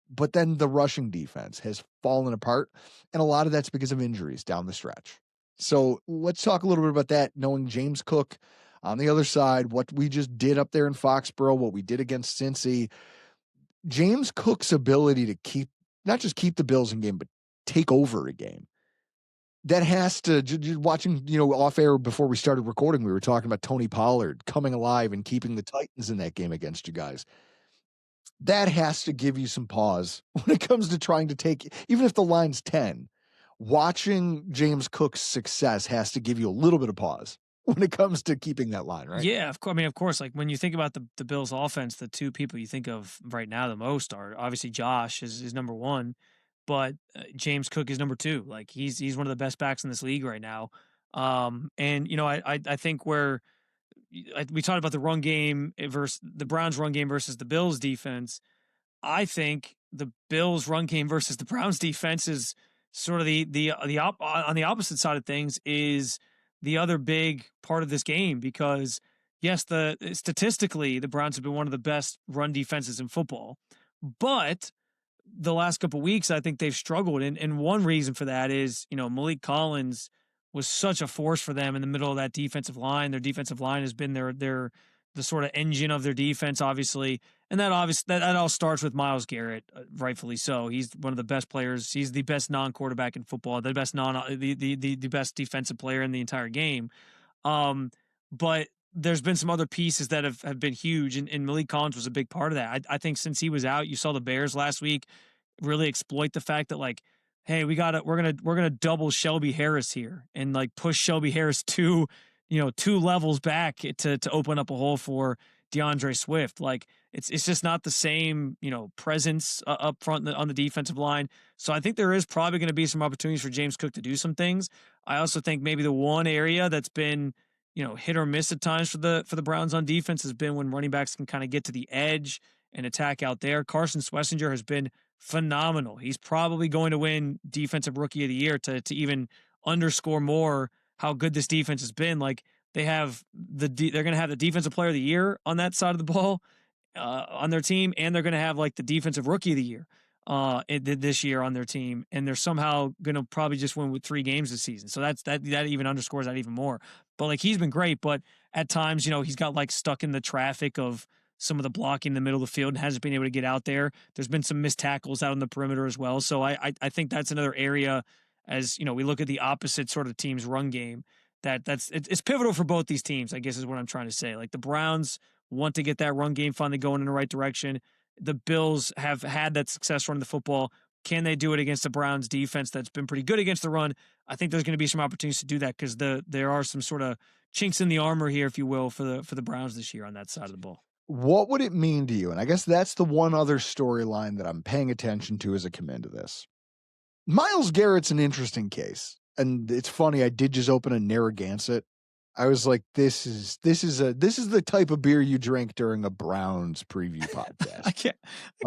but then the rushing defense has fallen apart, and a lot of that's because of injuries down the stretch. So let's talk a little bit about that, knowing James Cook on the other side, what we just did up there in Foxborough, what we did against Cincy. James Cook's ability to not just keep the Bills in game, but take over a game. That has to, watching, off air before we started recording, we were talking about Tony Pollard coming alive and keeping the Titans in that game against you guys. That has to give you some pause when it comes to trying to take, even if the line's 10, watching James Cook's success has to give you a little bit of pause when it comes to keeping that line, right? Yeah, of course. Like when you think about the Bills offense, the 2 people you think of right now the most are obviously Josh is number 1, but James Cook is number 2. Like he's one of the best backs in this league right now. And I think where we talked about the run game versus the Browns run game versus the Bills defense. I think the Bills run game versus the Browns defense is sort of on the opposite side of things is the other big part of this game, because yes, statistically the Browns have been one of the best run defenses in football, but the last couple of weeks I think they've struggled, and one reason for that is Malik Collins was such a force for them in the middle of that defensive line. Their defensive line has been the sort of engine of their defense, obviously. And that all starts with Myles Garrett, rightfully so. He's one of the best players. He's the best non-quarterback in football, the best defensive player in the entire game. But there's been some other pieces that have been huge, and Malik Collins was a big part of that. I think since he was out, you saw the Bears last week really exploit the fact that, like, hey, we're gonna double Shelby Harris here and like push Shelby Harris two levels back to open up a hole for DeAndre Swift. Like it's just not the same presence up front on the defensive line. So I think there is probably going to be some opportunities for James Cook to do some things. I also think maybe the one area that's been hit or miss at times for the Browns on defense has been when running backs can kind of get to the edge and attack out there. Carson Schlesinger has been phenomenal. He's probably going to win Defensive Rookie of the Year to even underscore more how good this defense has been. Like they're going to have the Defensive Player of the Year on that side of the ball on their team, and they're going to have like the Defensive Rookie of the Year this year on their team, and they're somehow going to probably just win with 3 games this season. So that even underscores that even more. But like he's been great, but at times he's got like stuck in the traffic of some of the blocking in the middle of the field and hasn't been able to get out there. There's been some missed tackles out on the perimeter as well. So I think that's another area, as we look at the opposite sort of team's run game, it's pivotal for both these teams, I guess is what I'm trying to say. Like the Browns want to get that run game finally going in the right direction. The Bills have had that success running the football. Can they do it against the Browns defense that's been pretty good against the run? I think there's going to be some opportunities to do that because there are some sort of chinks in the armor here, if you will, for the Browns this year on that side of the ball. What would it mean to you? And I guess that's the one other storyline that I'm paying attention to as I come into this. Myles Garrett's an interesting case. And it's funny, I did just open a Narragansett. I was like, this is the type of beer you drink during a Browns preview podcast. I can't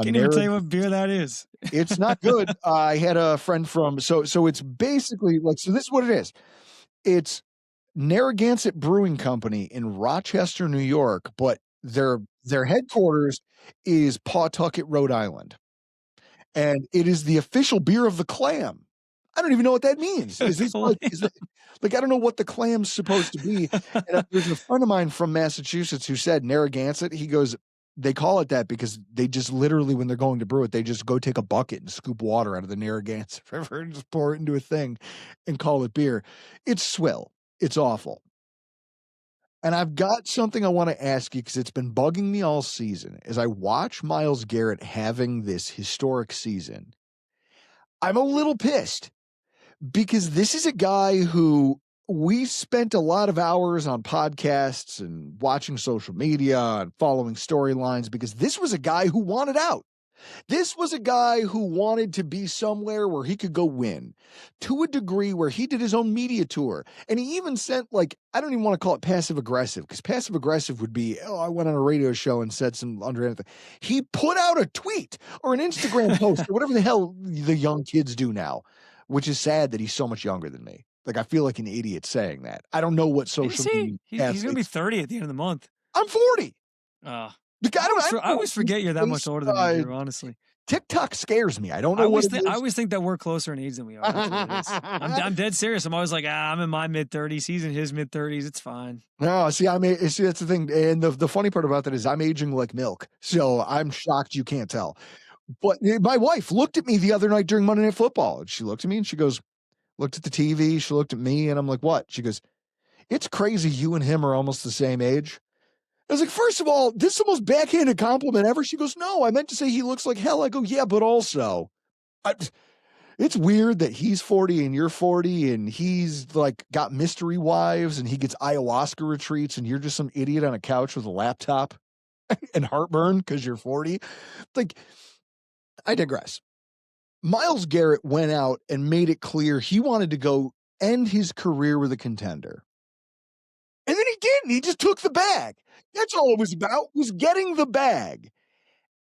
even tell you what beer that is. It's not good. I had a friend from so it's basically like, so this is what it is. It's Narragansett Brewing Company in Rochester, New York, but their headquarters is Pawtucket, Rhode Island. And it is the official beer of the clam. I don't even know what that means. Is this like I don't know what the clam's supposed to be. And there's a friend of mine from Massachusetts who said Narragansett. He goes, they call it that because they just literally, when they're going to brew it, they just go take a bucket and scoop water out of the Narragansett River and just pour it into a thing and call it beer. It's swill. It's awful. And I've got something I want to ask you because it's been bugging me all season. As I watch Myles Garrett having this historic season, I'm a little pissed because this is a guy who we spent a lot of hours on podcasts and watching social media and following storylines because this was a guy who wanted out. This was a guy who wanted to be somewhere where he could go win, to a degree where he did his own media tour. And he even sent, like, I don't even want to call it passive aggressive, because passive aggressive would be, I went on a radio show and said some under anything. He put out a tweet or an Instagram post or whatever the hell the young kids do now, which is sad that he's so much younger than me. Like, I feel like an idiot saying that. I don't know what social media. He's going to be 30 at the end of the month. I'm 40. I always forget you're that much older than me, Drew, honestly. TikTok scares me. I don't know I always think that we're closer in age than we are. I'm dead serious. I'm always like, I'm in my mid-30s. He's in his mid-30s. It's fine. No, see, that's the thing. And the funny part about that is I'm aging like milk. So I'm shocked you can't tell. But my wife looked at me the other night during Monday Night Football. And she looked at me and she goes, looked at the TV. She looked at me and I'm like, what? She goes, it's crazy you and him are almost the same age. I was like, first of all, this is the most backhanded compliment ever. She goes, no, I meant to say he looks like hell. I go, yeah, but also, it's weird that he's 40 and you're 40 and he's like got mystery wives and he gets ayahuasca retreats and you're just some idiot on a couch with a laptop and heartburn because you're 40. Like, I digress. Myles Garrett went out and made it clear he wanted to go end his career with a contender. And then he didn't. He just took the bag. That's all it was about, was getting the bag.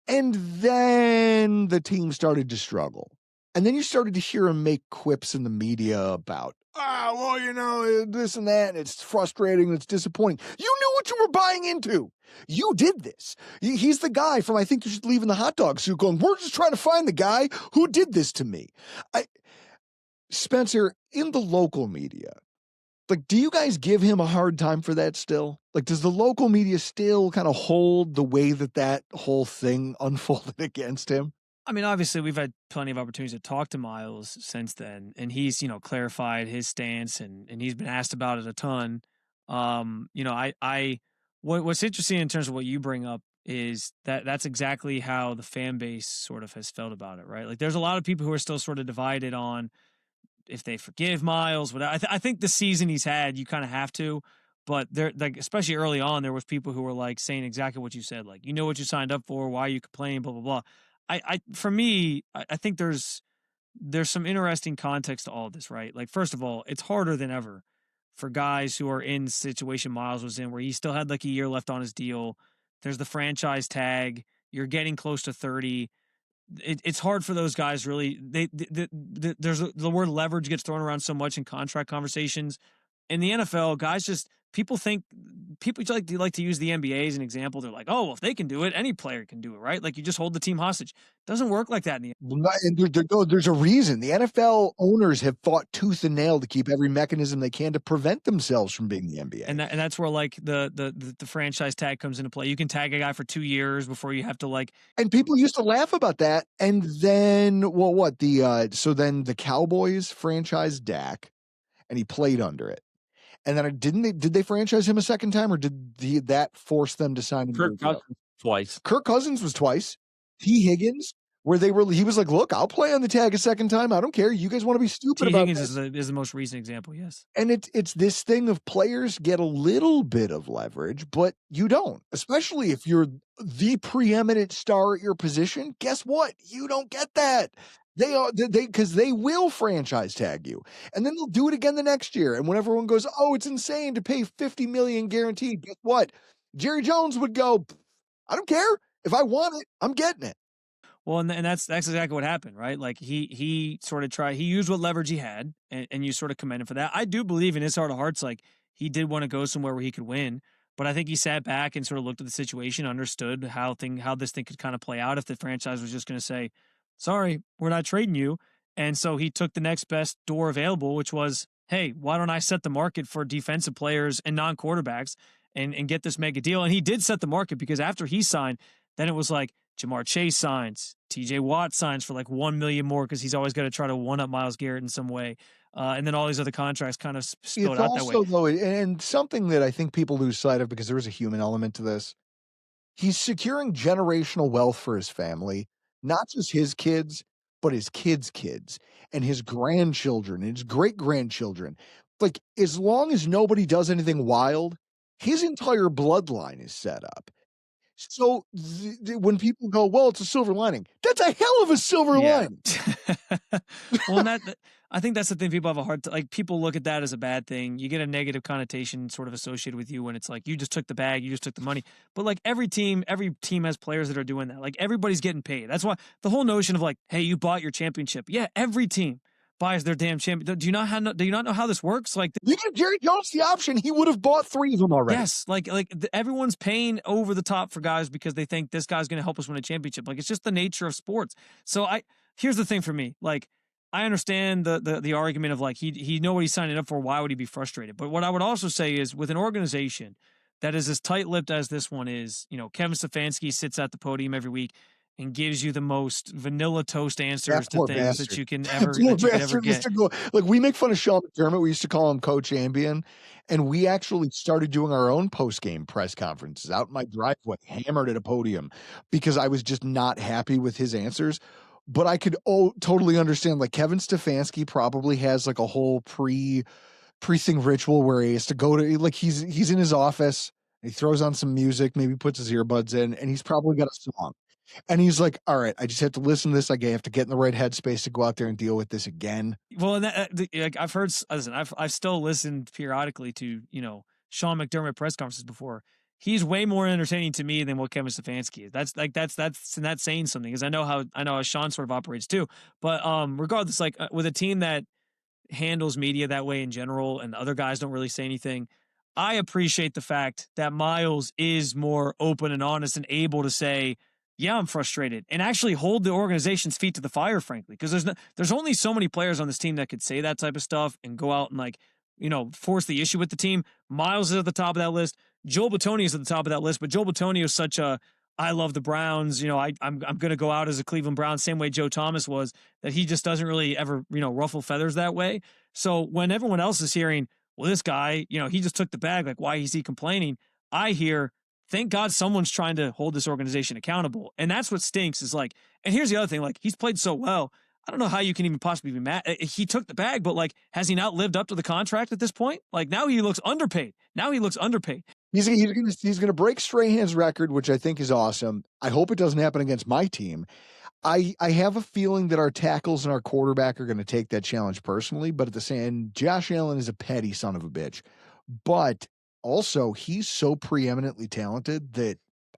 And then the team started to struggle. And then you started to hear him make quips in the media about, this and that, and it's frustrating, and it's disappointing. You knew what you were buying into. You did this. He's the guy from I Think You Should Leave in the Hot Dog Suit going, we're just trying to find the guy who did this to me. Spencer, in the local media, like, do you guys give him a hard time for that still? Like, does the local media still kind of hold the way that whole thing unfolded against him? I mean, obviously, we've had plenty of opportunities to talk to Myles since then, and he's, clarified his stance, and he's been asked about it a ton. What's interesting in terms of what you bring up is that that's exactly how the fan base sort of has felt about it, right? Like there's a lot of people who are still sort of divided on if they forgive Miles. I think the season he's had, you kind of have to. But there, like especially early on, there was people who were like saying exactly what you said, like you know what you signed up for, why are you complaining, blah blah blah. For me, I think there's some interesting context to all of this, right? Like first of all, it's harder than ever for guys who are in the situation Miles was in, where he still had like a year left on his deal. There's the franchise tag. You're getting close to 30. It's hard for those guys really. There's the word leverage gets thrown around so much in contract conversations. In the NFL, guys just people like to use the NBA as an example. They're like, oh, well, if they can do it, any player can do it, right? Like you just hold the team hostage. Doesn't work like that in the And there's a reason. The NFL owners have fought tooth and nail to keep every mechanism they can to prevent themselves from being the NBA. and that's where like the franchise tag comes into play. You can tag a guy for 2 years before you have to like. And people used to laugh about that. And then, so then the Cowboys franchised Dak, and he played under it. And then did they franchise him a second time, or did that force them to sign him? Kirk Cousins twice. Kirk Cousins was twice. T. Higgins, where he was like, look, I'll play on the tag a second time. I don't care. You guys want to be stupid T. about Higgins this. is the most recent example, yes. And it's this thing of players get a little bit of leverage, but you don't, especially if you're the preeminent star at your position. Guess what? You don't get that. Because they will franchise tag you, and then they'll do it again the next year. And when everyone goes, oh, it's insane to pay $50 million guaranteed, guess what? Jerry Jones would go, I don't care. If I want it, I'm getting it. Well, and that's exactly what happened, right? Like he sort of he used what leverage he had, and you sort of commend him for that. I do believe in his heart of hearts, like he did want to go somewhere where he could win, but I think he sat back and sort of looked at the situation, understood how this thing could kind of play out if the franchise was just going to say, sorry, we're not trading you. And so he took the next best door available, which was, hey, why don't I set the market for defensive players and non-quarterbacks and get this mega deal? And he did set the market, because after he signed, then it was like Jamar Chase signs, TJ Watt signs for like $1 million more, because he's always got to try to one up Myles Garrett in some way. And then all these other contracts kind of spilled out that way. Though, and something that I think people lose sight of, because there is a human element to this, he's securing generational wealth for his family, not just his kids, but his kids' kids and his grandchildren and his great-grandchildren. Like, as long as nobody does anything wild, his entire bloodline is set up. So when people go, well, it's a silver lining, that's a hell of a silver lining. Well, I think that's the thing. People have a hard time. Like, people look at that as a bad thing. You get a negative connotation sort of associated with you when it's like, you just took the bag, you just took the money. But like every team has players that are doing that. Like, everybody's getting paid. That's why the whole notion of like, hey, you bought your championship. Yeah, every team buys their damn champion. Do you not know how this works? Like, you give Jerry Jones the option, he would have bought 3 of them already. Yes, everyone's paying over the top for guys because they think this guy's going to help us win a championship. Like, it's just the nature of sports. So here's the thing for me. Like, I understand the argument of like he know what he's signing up for. Why would he be frustrated? But what I would also say is, with an organization that is as tight-lipped as this one is, Kevin Stefanski sits at the podium every week and gives you the most vanilla toast answers to things that you can ever get. Like, we make fun of Sean McDermott. We used to call him Coach Ambien, and we actually started doing our own post-game press conferences out in my driveway, hammered at a podium, because I was just not happy with his answers. But I could totally understand, like, Kevin Stefanski probably has like a whole pre-thing ritual where he has to go to, like, he's in his office, he throws on some music, maybe puts his earbuds in, and he's probably got a song. And he's like, all right, I just have to listen to this. I have to get in the right headspace to go out there and deal with this again. Well, and like I've heard, listen, I've still listened periodically to, Sean McDermott press conferences before. He's way more entertaining to me than what Kevin Stefanski is. That's saying something, because I know how Sean sort of operates too. But regardless, like with a team that handles media that way in general, and the other guys don't really say anything, I appreciate the fact that Miles is more open and honest and able to say, yeah, I'm frustrated, and actually hold the organization's feet to the fire, frankly, because there's only so many players on this team that could say that type of stuff and go out and like, force the issue with the team. Miles is at the top of that list. Joel Bitonio is at the top of that list, but Joel Bitonio is such a, I love the Browns, I'm going to go out as a Cleveland Brown, same way Joe Thomas was, that he just doesn't really ever, ruffle feathers that way. So when everyone else is hearing, well, this guy, he just took the bag. Like, why is he complaining? I hear, thank God someone's trying to hold this organization accountable. And that's what stinks is like, and here's the other thing, like he's played so well. I don't know how you can even possibly be mad. He took the bag, but like, has he not lived up to the contract at this point? Like now he looks underpaid. He's gonna break Strahan's record, which I think is awesome. I hope it doesn't happen against my team. I have a feeling that our tackles and our quarterback are going to take that challenge personally, but at the same end, Josh Allen is a petty son of a bitch. But also, he's so preeminently talented that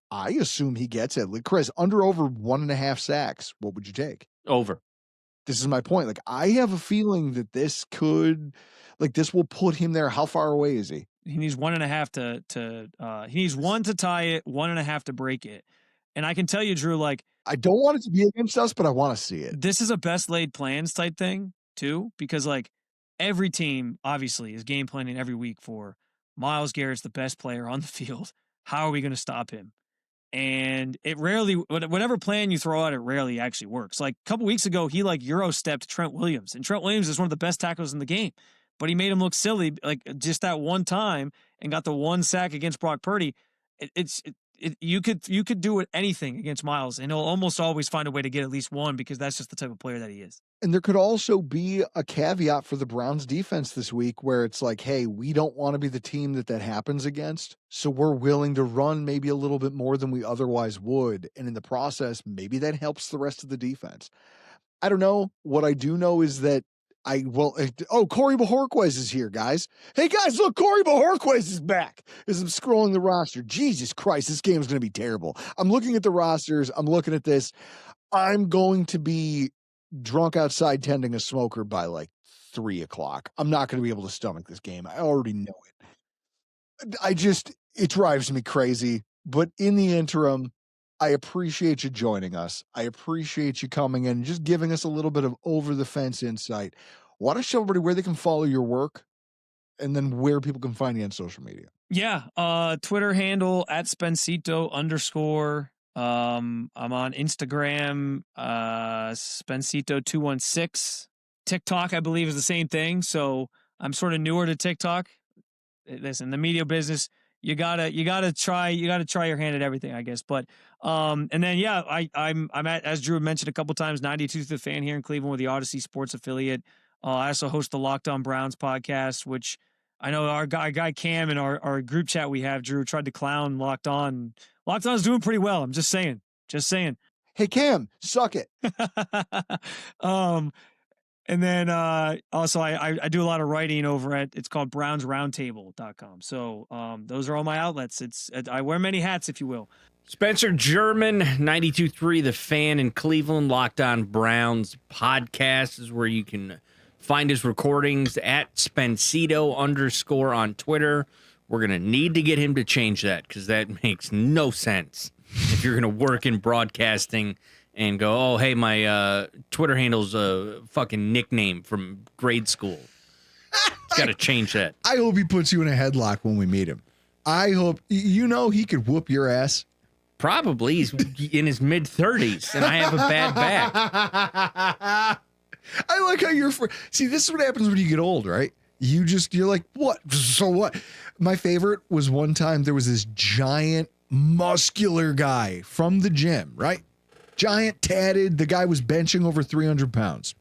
I assume he gets it. Like, Chris, under over 1.5 sacks, what would you take? Over. This is my point. Like, I have a feeling that this will put him there. How far away is he? He needs 1.5 he needs 1 to tie it, 1.5 to break it. And I can tell you, Drew, like, I don't want it to be against us, but I want to see it. This is a best laid plans type thing too, because like every team obviously is game planning every week for Myles Garrett's the best player on the field. How are we going to stop him? And it rarely, whatever plan you throw out, it rarely actually works. Like a couple weeks ago, he like Euro stepped Trent Williams, and Trent Williams is one of the best tackles in the game, but he made him look silly like just that one time and got the 1 sack against Brock Purdy. You could do anything against Myles, and he'll almost always find a way to get at least 1 because that's just the type of player that he is. And there could also be a caveat for the Browns defense this week where it's like, hey, we don't want to be the team that happens against, so we're willing to run maybe a little bit more than we otherwise would. And in the process, maybe that helps the rest of the defense. I don't know. What I do know is that Corey Bajorquez is here, guys. Hey, guys, look, Corey Bajorquez is back. As I'm scrolling the roster, Jesus Christ, this game is going to be terrible. I'm looking at the rosters. I'm looking at this. I'm going to be drunk outside tending a smoker by like 3 o'clock. I'm not going to be able to stomach this game. I already know it. It drives me crazy. But in the interim, I appreciate you joining us. I appreciate you coming in and just giving us a little bit of over-the-fence insight. Want to show everybody where they can follow your work and then where people can find you on social media? Yeah, Twitter handle @Spencito_. I'm on Instagram, Spencito216. TikTok, I believe, is the same thing. So I'm sort of newer to TikTok. Listen, the media business, you gotta try your hand at everything, I guess. But and then yeah, I'm at, as Drew mentioned a couple times, 92 The Fan here in Cleveland with the Odyssey Sports affiliate. I also host the Locked On Browns podcast, which I know our guy Cam in our group chat we have, Drew, tried to clown Locked On. Locked On is doing pretty well. I'm just saying. Hey Cam, suck it. And then also I do a lot of writing over at, it's called brownsroundtable.com. So those are all my outlets. I wear many hats, if you will. Spencer German, 92.3 The Fan in Cleveland. Locked On Browns podcast is where you can find his recordings at Spencito_ on Twitter. We're going to need to get him to change that because that makes no sense. If you're going to work in broadcasting and go, oh, hey, my Twitter handle's a fucking nickname from grade school. Got to change that. I hope he puts you in a headlock when we meet him. I hope, he could whoop your ass. Probably. He's in his mid-30s, and I have a bad back. I like how see, this is what happens when you get old, right? You're like, what? So what? My favorite was one time there was this giant, muscular guy from the gym, right? Giant, tatted. The guy was benching over 300 pounds.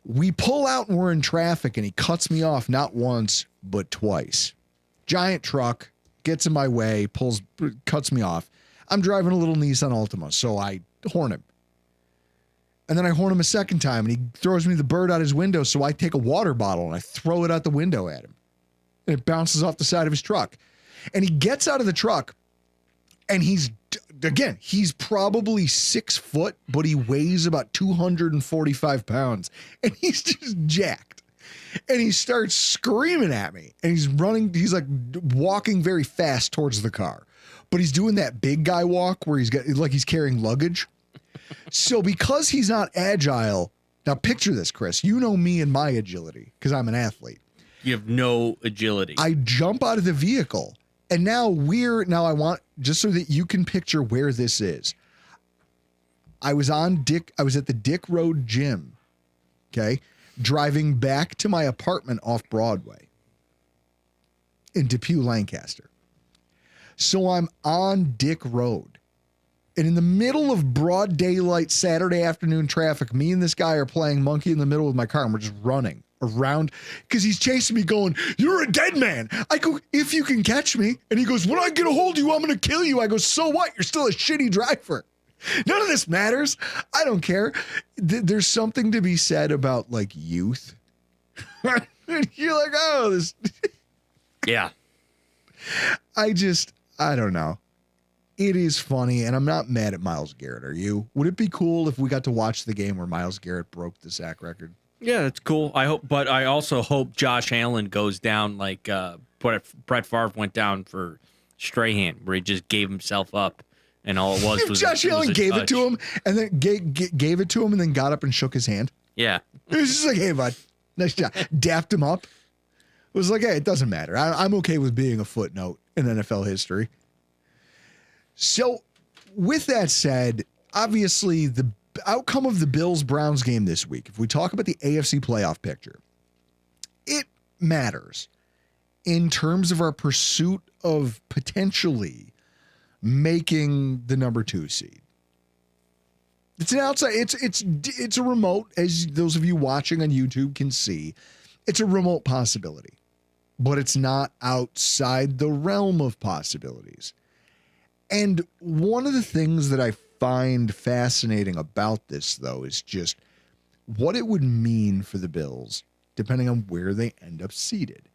We pull out and we're in traffic, and he cuts me off not once, but twice. Giant truck gets in my way, cuts me off. I'm driving a little Nissan Altima, so I horn him. And then I horn him a second time, and he throws me the bird out his window, so I take a water bottle and I throw it out the window at him. And it bounces off the side of his truck. And he gets out of the truck, and he's probably 6 foot, but he weighs about 245 pounds. And he's just jacked. And he starts screaming at me. And he's like walking very fast towards the car. But he's doing that big guy walk where he's carrying luggage. So because he's not agile, now picture this, Chris. You know me and my agility because I'm an athlete. You have no agility. I jump out of the vehicle. And now I want, just so that you can picture where this is. I was at the Dick Road Gym, okay, driving back to my apartment off Broadway. in Depew, Lancaster. So I'm on Dick Road. And in the middle of broad daylight Saturday afternoon traffic, me and this guy are playing monkey in the middle with my car, and we're just running around because he's chasing me going, "You're a dead man." I go, "If you can catch me." And he goes, "When I get a hold of you, I'm going to kill you." I go, "So what? You're still a shitty driver. None of this matters. I don't care." There's something to be said about like youth. You're like, "Oh, this." Yeah. I don't know. It is funny, and I'm not mad at Myles Garrett. Are you? Would it be cool if we got to watch the game where Myles Garrett broke the sack record? Yeah, that's cool. But I also hope Josh Allen goes down like Brett Favre went down for Strahan, where he just gave himself up, and all it was was Josh Allen gave it to him, and then gave it to him, and then got up and shook his hand. Yeah, it was just like, "Hey, bud, nice job." Dapped him up. It was like, "Hey, it doesn't matter. I'm okay with being a footnote in NFL history." So, with that said, obviously the outcome of the Bills-Browns game this week, if we talk about the AFC playoff picture, it matters in terms of our pursuit of potentially making the number 2 seed. It's an outside, it's a remote, as those of you watching on YouTube can see, it's a remote possibility, but it's not outside the realm of possibilities. And one of the things that I find fascinating about this, though, is just what it would mean for the Bills, depending on where they end up seated.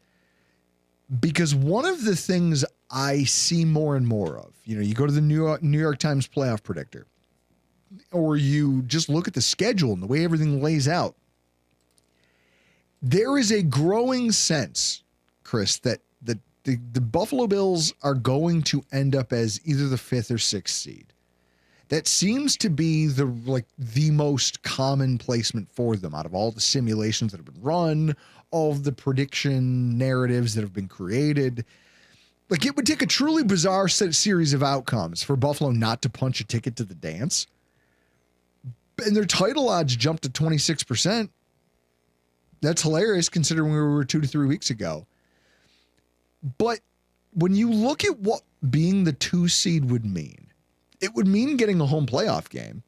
Because one of the things I see more and more of, you go to the New York Times playoff predictor, or you just look at the schedule and the way everything lays out, there is a growing sense, Chris, that the Buffalo Bills are going to end up as either the 5th or 6th seed. That seems to be the most common placement for them out of all the simulations that have been run, all of the prediction narratives that have been created. Like, it would take a truly bizarre series of outcomes for Buffalo not to punch a ticket to the dance. And their title odds jumped to 26%. That's hilarious considering where we were 2 to 3 weeks ago. But when you look at what being the 2 seed would mean, it would mean getting a home playoff game.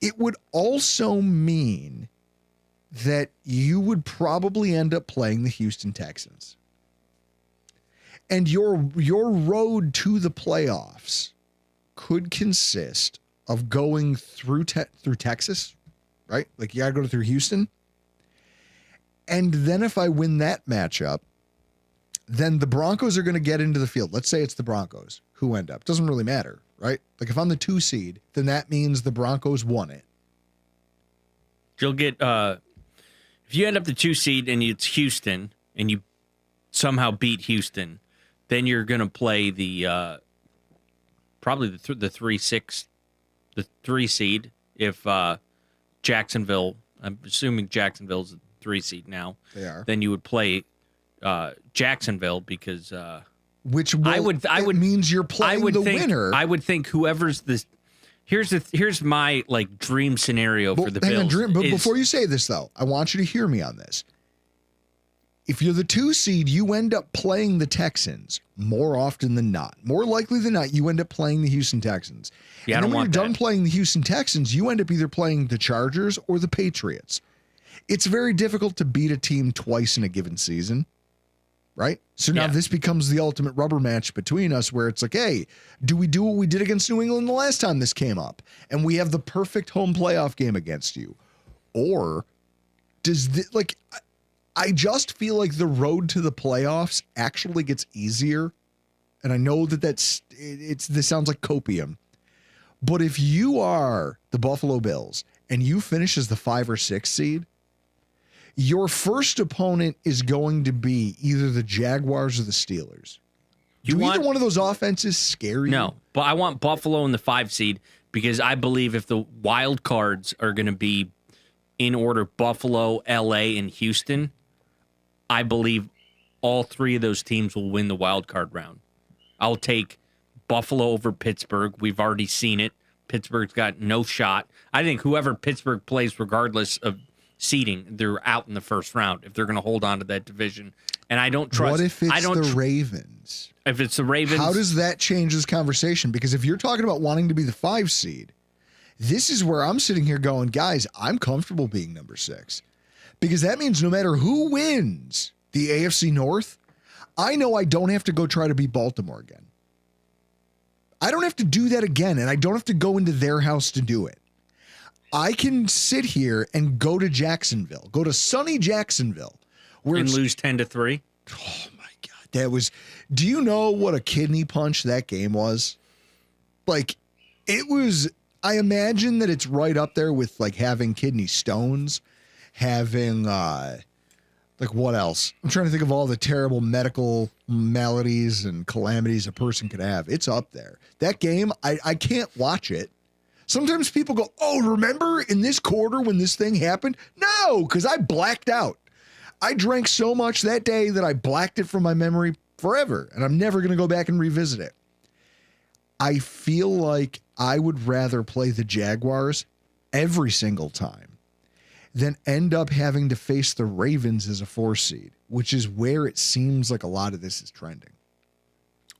It would also mean that you would probably end up playing the Houston Texans. And your road to the playoffs could consist of going through Texas, right? Like, you got to go through Houston. And then if I win that matchup, then the Broncos are going to get into the field. Let's say it's the Broncos who end up. Doesn't really matter, right? Like, if I'm the 2 seed, then that means the Broncos won it. You'll get if you end up the 2 seed and it's Houston and you somehow beat Houston, then you're going to play the probably the 3 seed if Jacksonville. I'm assuming Jacksonville's the 3 seed now. They are. Then you would play Jacksonville because which means you're playing the winner. I would think whoever's the here's my like dream scenario for the Bills. But before you say this, though, I want you to hear me on this. If you're the 2 seed, you end up playing the Texans more often than not. More likely than not, you end up playing the Houston Texans. Yeah, and I don't then when want you're done playing the Houston Texans, you end up either playing the Chargers or the Patriots. It's very difficult to beat a team twice in a given season. Right? So now this becomes the ultimate rubber match between us where it's like, hey, do we do what we did against New England the last time this came up? And we have the perfect home playoff game against you. Or does I just feel like the road to the playoffs actually gets easier. And I know that this sounds like copium. But if you are the Buffalo Bills and you finish as the 5 or 6 seed, your first opponent is going to be either the Jaguars or the Steelers. Either one of those offenses scare you? No, but I want Buffalo in the 5 seed because I believe if the wild cards are going to be in order Buffalo, LA, and Houston, I believe all 3 of those teams will win the wild card round. I'll take Buffalo over Pittsburgh. We've already seen it. Pittsburgh's got no shot. I think whoever Pittsburgh plays, regardless of seeding, they're out in the first round if they're going to hold on to that division. And I don't trust. What if it's the Ravens? If it's the Ravens, how does that change this conversation? Because if you're talking about wanting to be the 5 seed, this is where I'm sitting here going, guys, I'm comfortable being number 6. Because that means no matter who wins the AFC North, I know I don't have to go try to beat Baltimore again. I don't have to do that again, and I don't have to go into their house to do it. I can sit here and go to Jacksonville, go to sunny Jacksonville. And lose 10-3. Oh, my God. That was, do you know what a kidney punch that game was? Like, it was, I imagine that it's right up there with, like, having kidney stones, having, like, what else? I'm trying to think of all the terrible medical maladies and calamities a person could have. It's up there. That game, I can't watch it. Sometimes people go, oh, remember in this quarter when this thing happened? No, because I blacked out. I drank so much that day that I blacked it from my memory forever, and I'm never going to go back and revisit it. I feel like I would rather play the Jaguars every single time than end up having to face the Ravens as a 4 seed, which is where it seems like a lot of this is trending.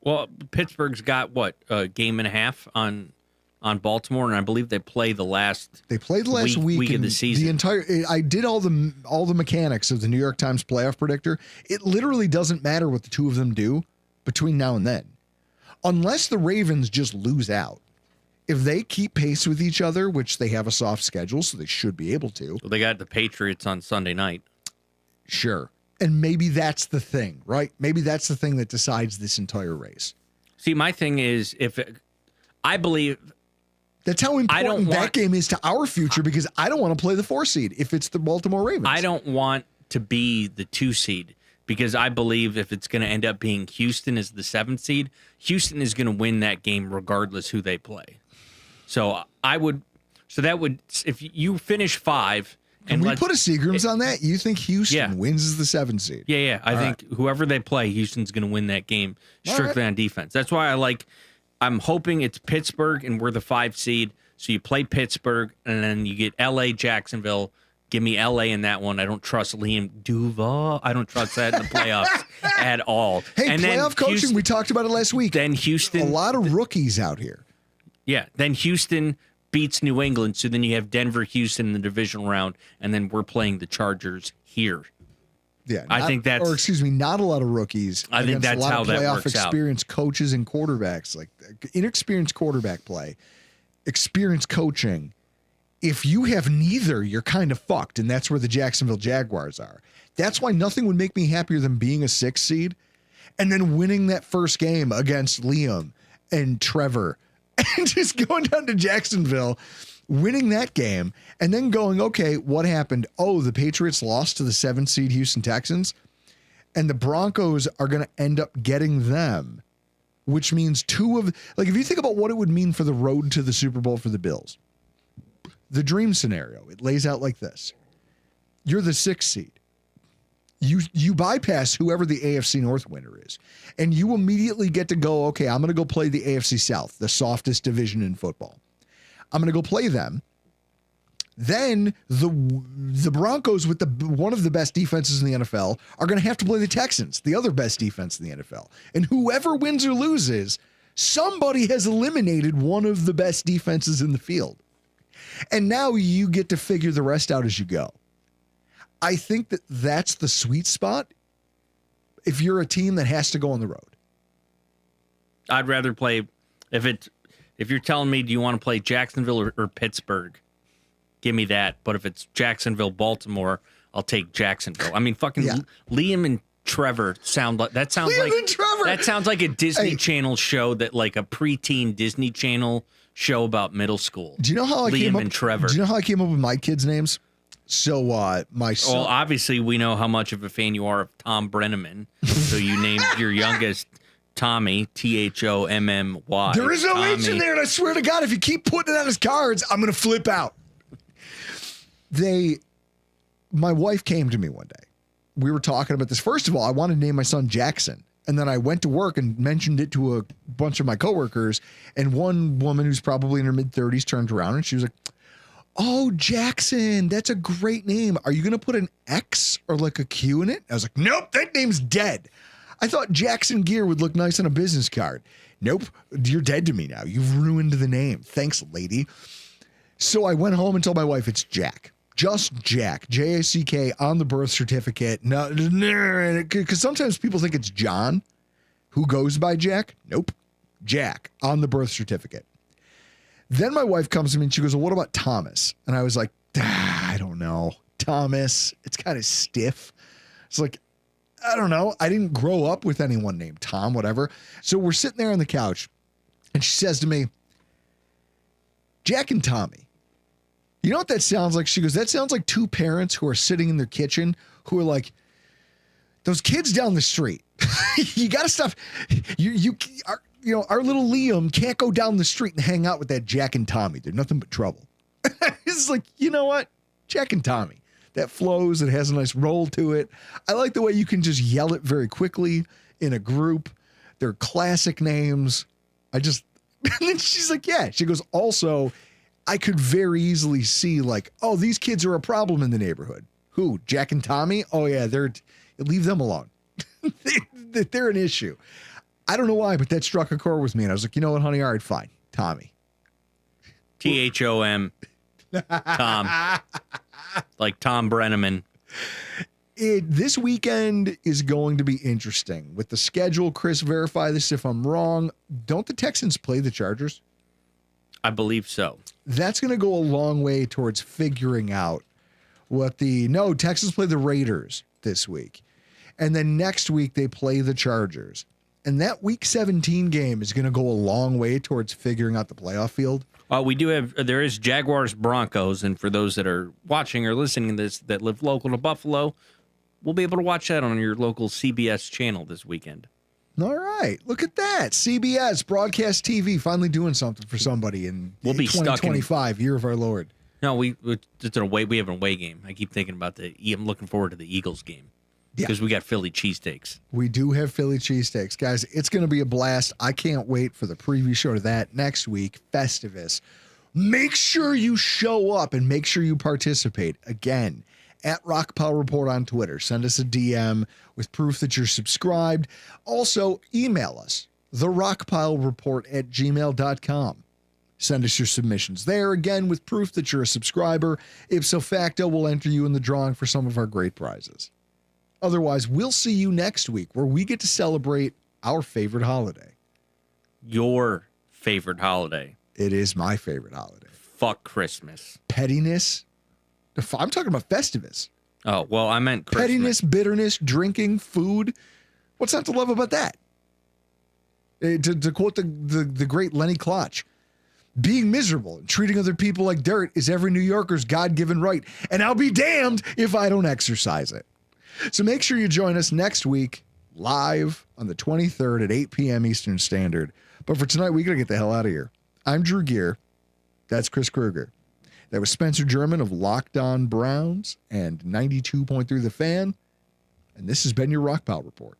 Well, Pittsburgh's got what, a game and a half on Baltimore, and I believe they play the last. They played the last week of the season. I did all the mechanics of the New York Times playoff predictor. It literally doesn't matter what the two of them do between now and then, unless the Ravens just lose out. If they keep pace with each other, which they have a soft schedule, so they should be able to. Well, they got the Patriots on Sunday night. Sure. And maybe that's the thing, right? Maybe that's the thing that decides this entire race. See, my thing is, I believe that's how important that game is to our future, because I don't want to play the 4 seed if it's the Baltimore Ravens. I don't want to be the 2 seed because I believe if it's going to end up being Houston as the 7th seed, Houston is going to win that game regardless who they play. So that would, if you finish 5. Can we put a Seagrams on that? You think Houston wins as the 7th seed? Yeah. I think whoever they play, Houston's going to win that game strictly on defense. That's why I'm hoping it's Pittsburgh and we're the 5 seed. So you play Pittsburgh and then you get LA, Jacksonville. Give me LA in that one. I don't trust Liam Duval. I don't trust that in the playoffs at all. Hey, and playoff coaching, Houston, we talked about it last week. Then Houston. A lot of rookies out here. Yeah. Then Houston beats New England. So then you have Denver, Houston in the divisional round. And then we're playing the Chargers here. Yeah, I think that's, or excuse me, not a lot of rookies. I think that's how that works out. Experienced coaches and quarterbacks, like inexperienced quarterback play, experienced coaching. If you have neither, you're kind of fucked, and that's where the Jacksonville Jaguars are. That's why nothing would make me happier than being a 6 seed and then winning that first game against Liam and Trevor and just going down to Jacksonville, winning that game, and then going, okay, what happened? Oh, the Patriots lost to the 7th seed Houston Texans, and the Broncos are going to end up getting them, which means if you think about what it would mean for the road to the Super Bowl for the Bills, the dream scenario, it lays out like this. You're the 6th seed. You bypass whoever the AFC North winner is, and you immediately get to go, okay, I'm going to go play the AFC South, the softest division in football. I'm going to go play them. Then the Broncos, with one of the best defenses in the NFL, are going to have to play the Texans, the other best defense in the NFL. And whoever wins or loses, somebody has eliminated one of the best defenses in the field. And now you get to figure the rest out as you go. I think that's the sweet spot if you're a team that has to go on the road. I'd rather play, if you're telling me, do you want to play Jacksonville or Pittsburgh? Give me that. But if it's Jacksonville, Baltimore, I'll take Jacksonville. I mean, fucking Liam and Trevor sound like that sounds like a Disney Channel show, that like a preteen Disney Channel show about middle school. Do you know how Liam and Trevor? Do you know how I came up with my kids' names? So my son. Well, obviously we know how much of a fan you are of Tom Brenneman. So you named your youngest Tommy, Thommy. There is no H in there, and I swear to God, if you keep putting it on his cards, I'm gonna flip out. My wife came to me one day. We were talking about this. First of all, I wanted to name my son Jackson. And then I went to work and mentioned it to a bunch of my coworkers. And one woman who's probably in her mid-30s turned around and she was like, Oh, Jackson. That's a great name. Are you going to put an X or like a Q in it? I was like, nope, that name's dead. I thought Jackson Gear would look nice on a business card. Nope, you're dead to me now. You've ruined the name. Thanks, lady. So I went home and told my wife it's Jack. Just Jack. Jack on the birth certificate. No, because sometimes people think it's John who goes by Jack. Nope. Jack on the birth certificate. Then my wife comes to me and she goes, well, what about Thomas? And I was like, I don't know. Thomas, it's kind of stiff. It's like, I don't know. I didn't grow up with anyone named Tom, whatever. So we're sitting there on the couch and she says to me, Jack and Tommy. You know what that sounds like? She goes, that sounds like two parents who are sitting in their kitchen who are like, those kids down the street. You got to stop. Our little Liam can't go down the street and hang out with that Jack and Tommy. They're nothing but trouble. It's like, you know what? Jack and Tommy. That flows. It has a nice roll to it. I like the way you can just yell it very quickly in a group. They're classic names. And then she's like, yeah. She goes, also, I could very easily see like, oh, these kids are a problem in the neighborhood. Who? Jack and Tommy? Oh, yeah. Leave them alone. They're an issue. I don't know why, but that struck a chord with me. And I was like, you know what, honey? All right, fine. Tommy. THOM. Tom. Like Tom Brenneman. This weekend is going to be interesting. With the schedule, Chris, verify this if I'm wrong. Don't the Texans play the Chargers? I believe so. That's going to go a long way towards figuring out Texans play the Raiders this week. And then next week they play the Chargers. And that week 17 game is going to go a long way towards figuring out the playoff field. There is Jaguars Broncos. And for those that are watching or listening to this that live local to Buffalo, we'll be able to watch that on your local CBS channel this weekend. All right. Look at that. CBS, broadcast TV, finally doing something for somebody in 2025, year of our Lord. No, it's an away. We have an away game. I keep thinking about I'm looking forward to the Eagles game. Because we got Philly cheesesteaks. We do have Philly cheesesteaks. Guys, it's going to be a blast. I can't wait for the preview show to that next week, Festivus. Make sure you show up and make sure you participate. Again, at Rockpile Report on Twitter. Send us a DM with proof that you're subscribed. Also, email us, therockpilereport@gmail.com. Send us your submissions there, again, with proof that you're a subscriber. Ipso facto, we'll enter you in the drawing for some of our great prizes. Otherwise, we'll see you next week where we get to celebrate our favorite holiday. Your favorite holiday. It is my favorite holiday. Fuck Christmas. Pettiness. I'm talking about Festivus. Oh, well, I meant Christmas. Pettiness, bitterness, drinking, food. What's not to love about that? To quote the great Lenny Klotch, being miserable and treating other people like dirt is every New Yorker's God-given right, and I'll be damned if I don't exercise it. So make sure you join us next week live on the 23rd at 8 p.m. Eastern Standard. But for tonight, we got to get the hell out of here. I'm Drew Gear. That's Chris Kruger. That was Spencer German of Locked On Browns and 92.3 The Fan. And this has been your Rockpile Report.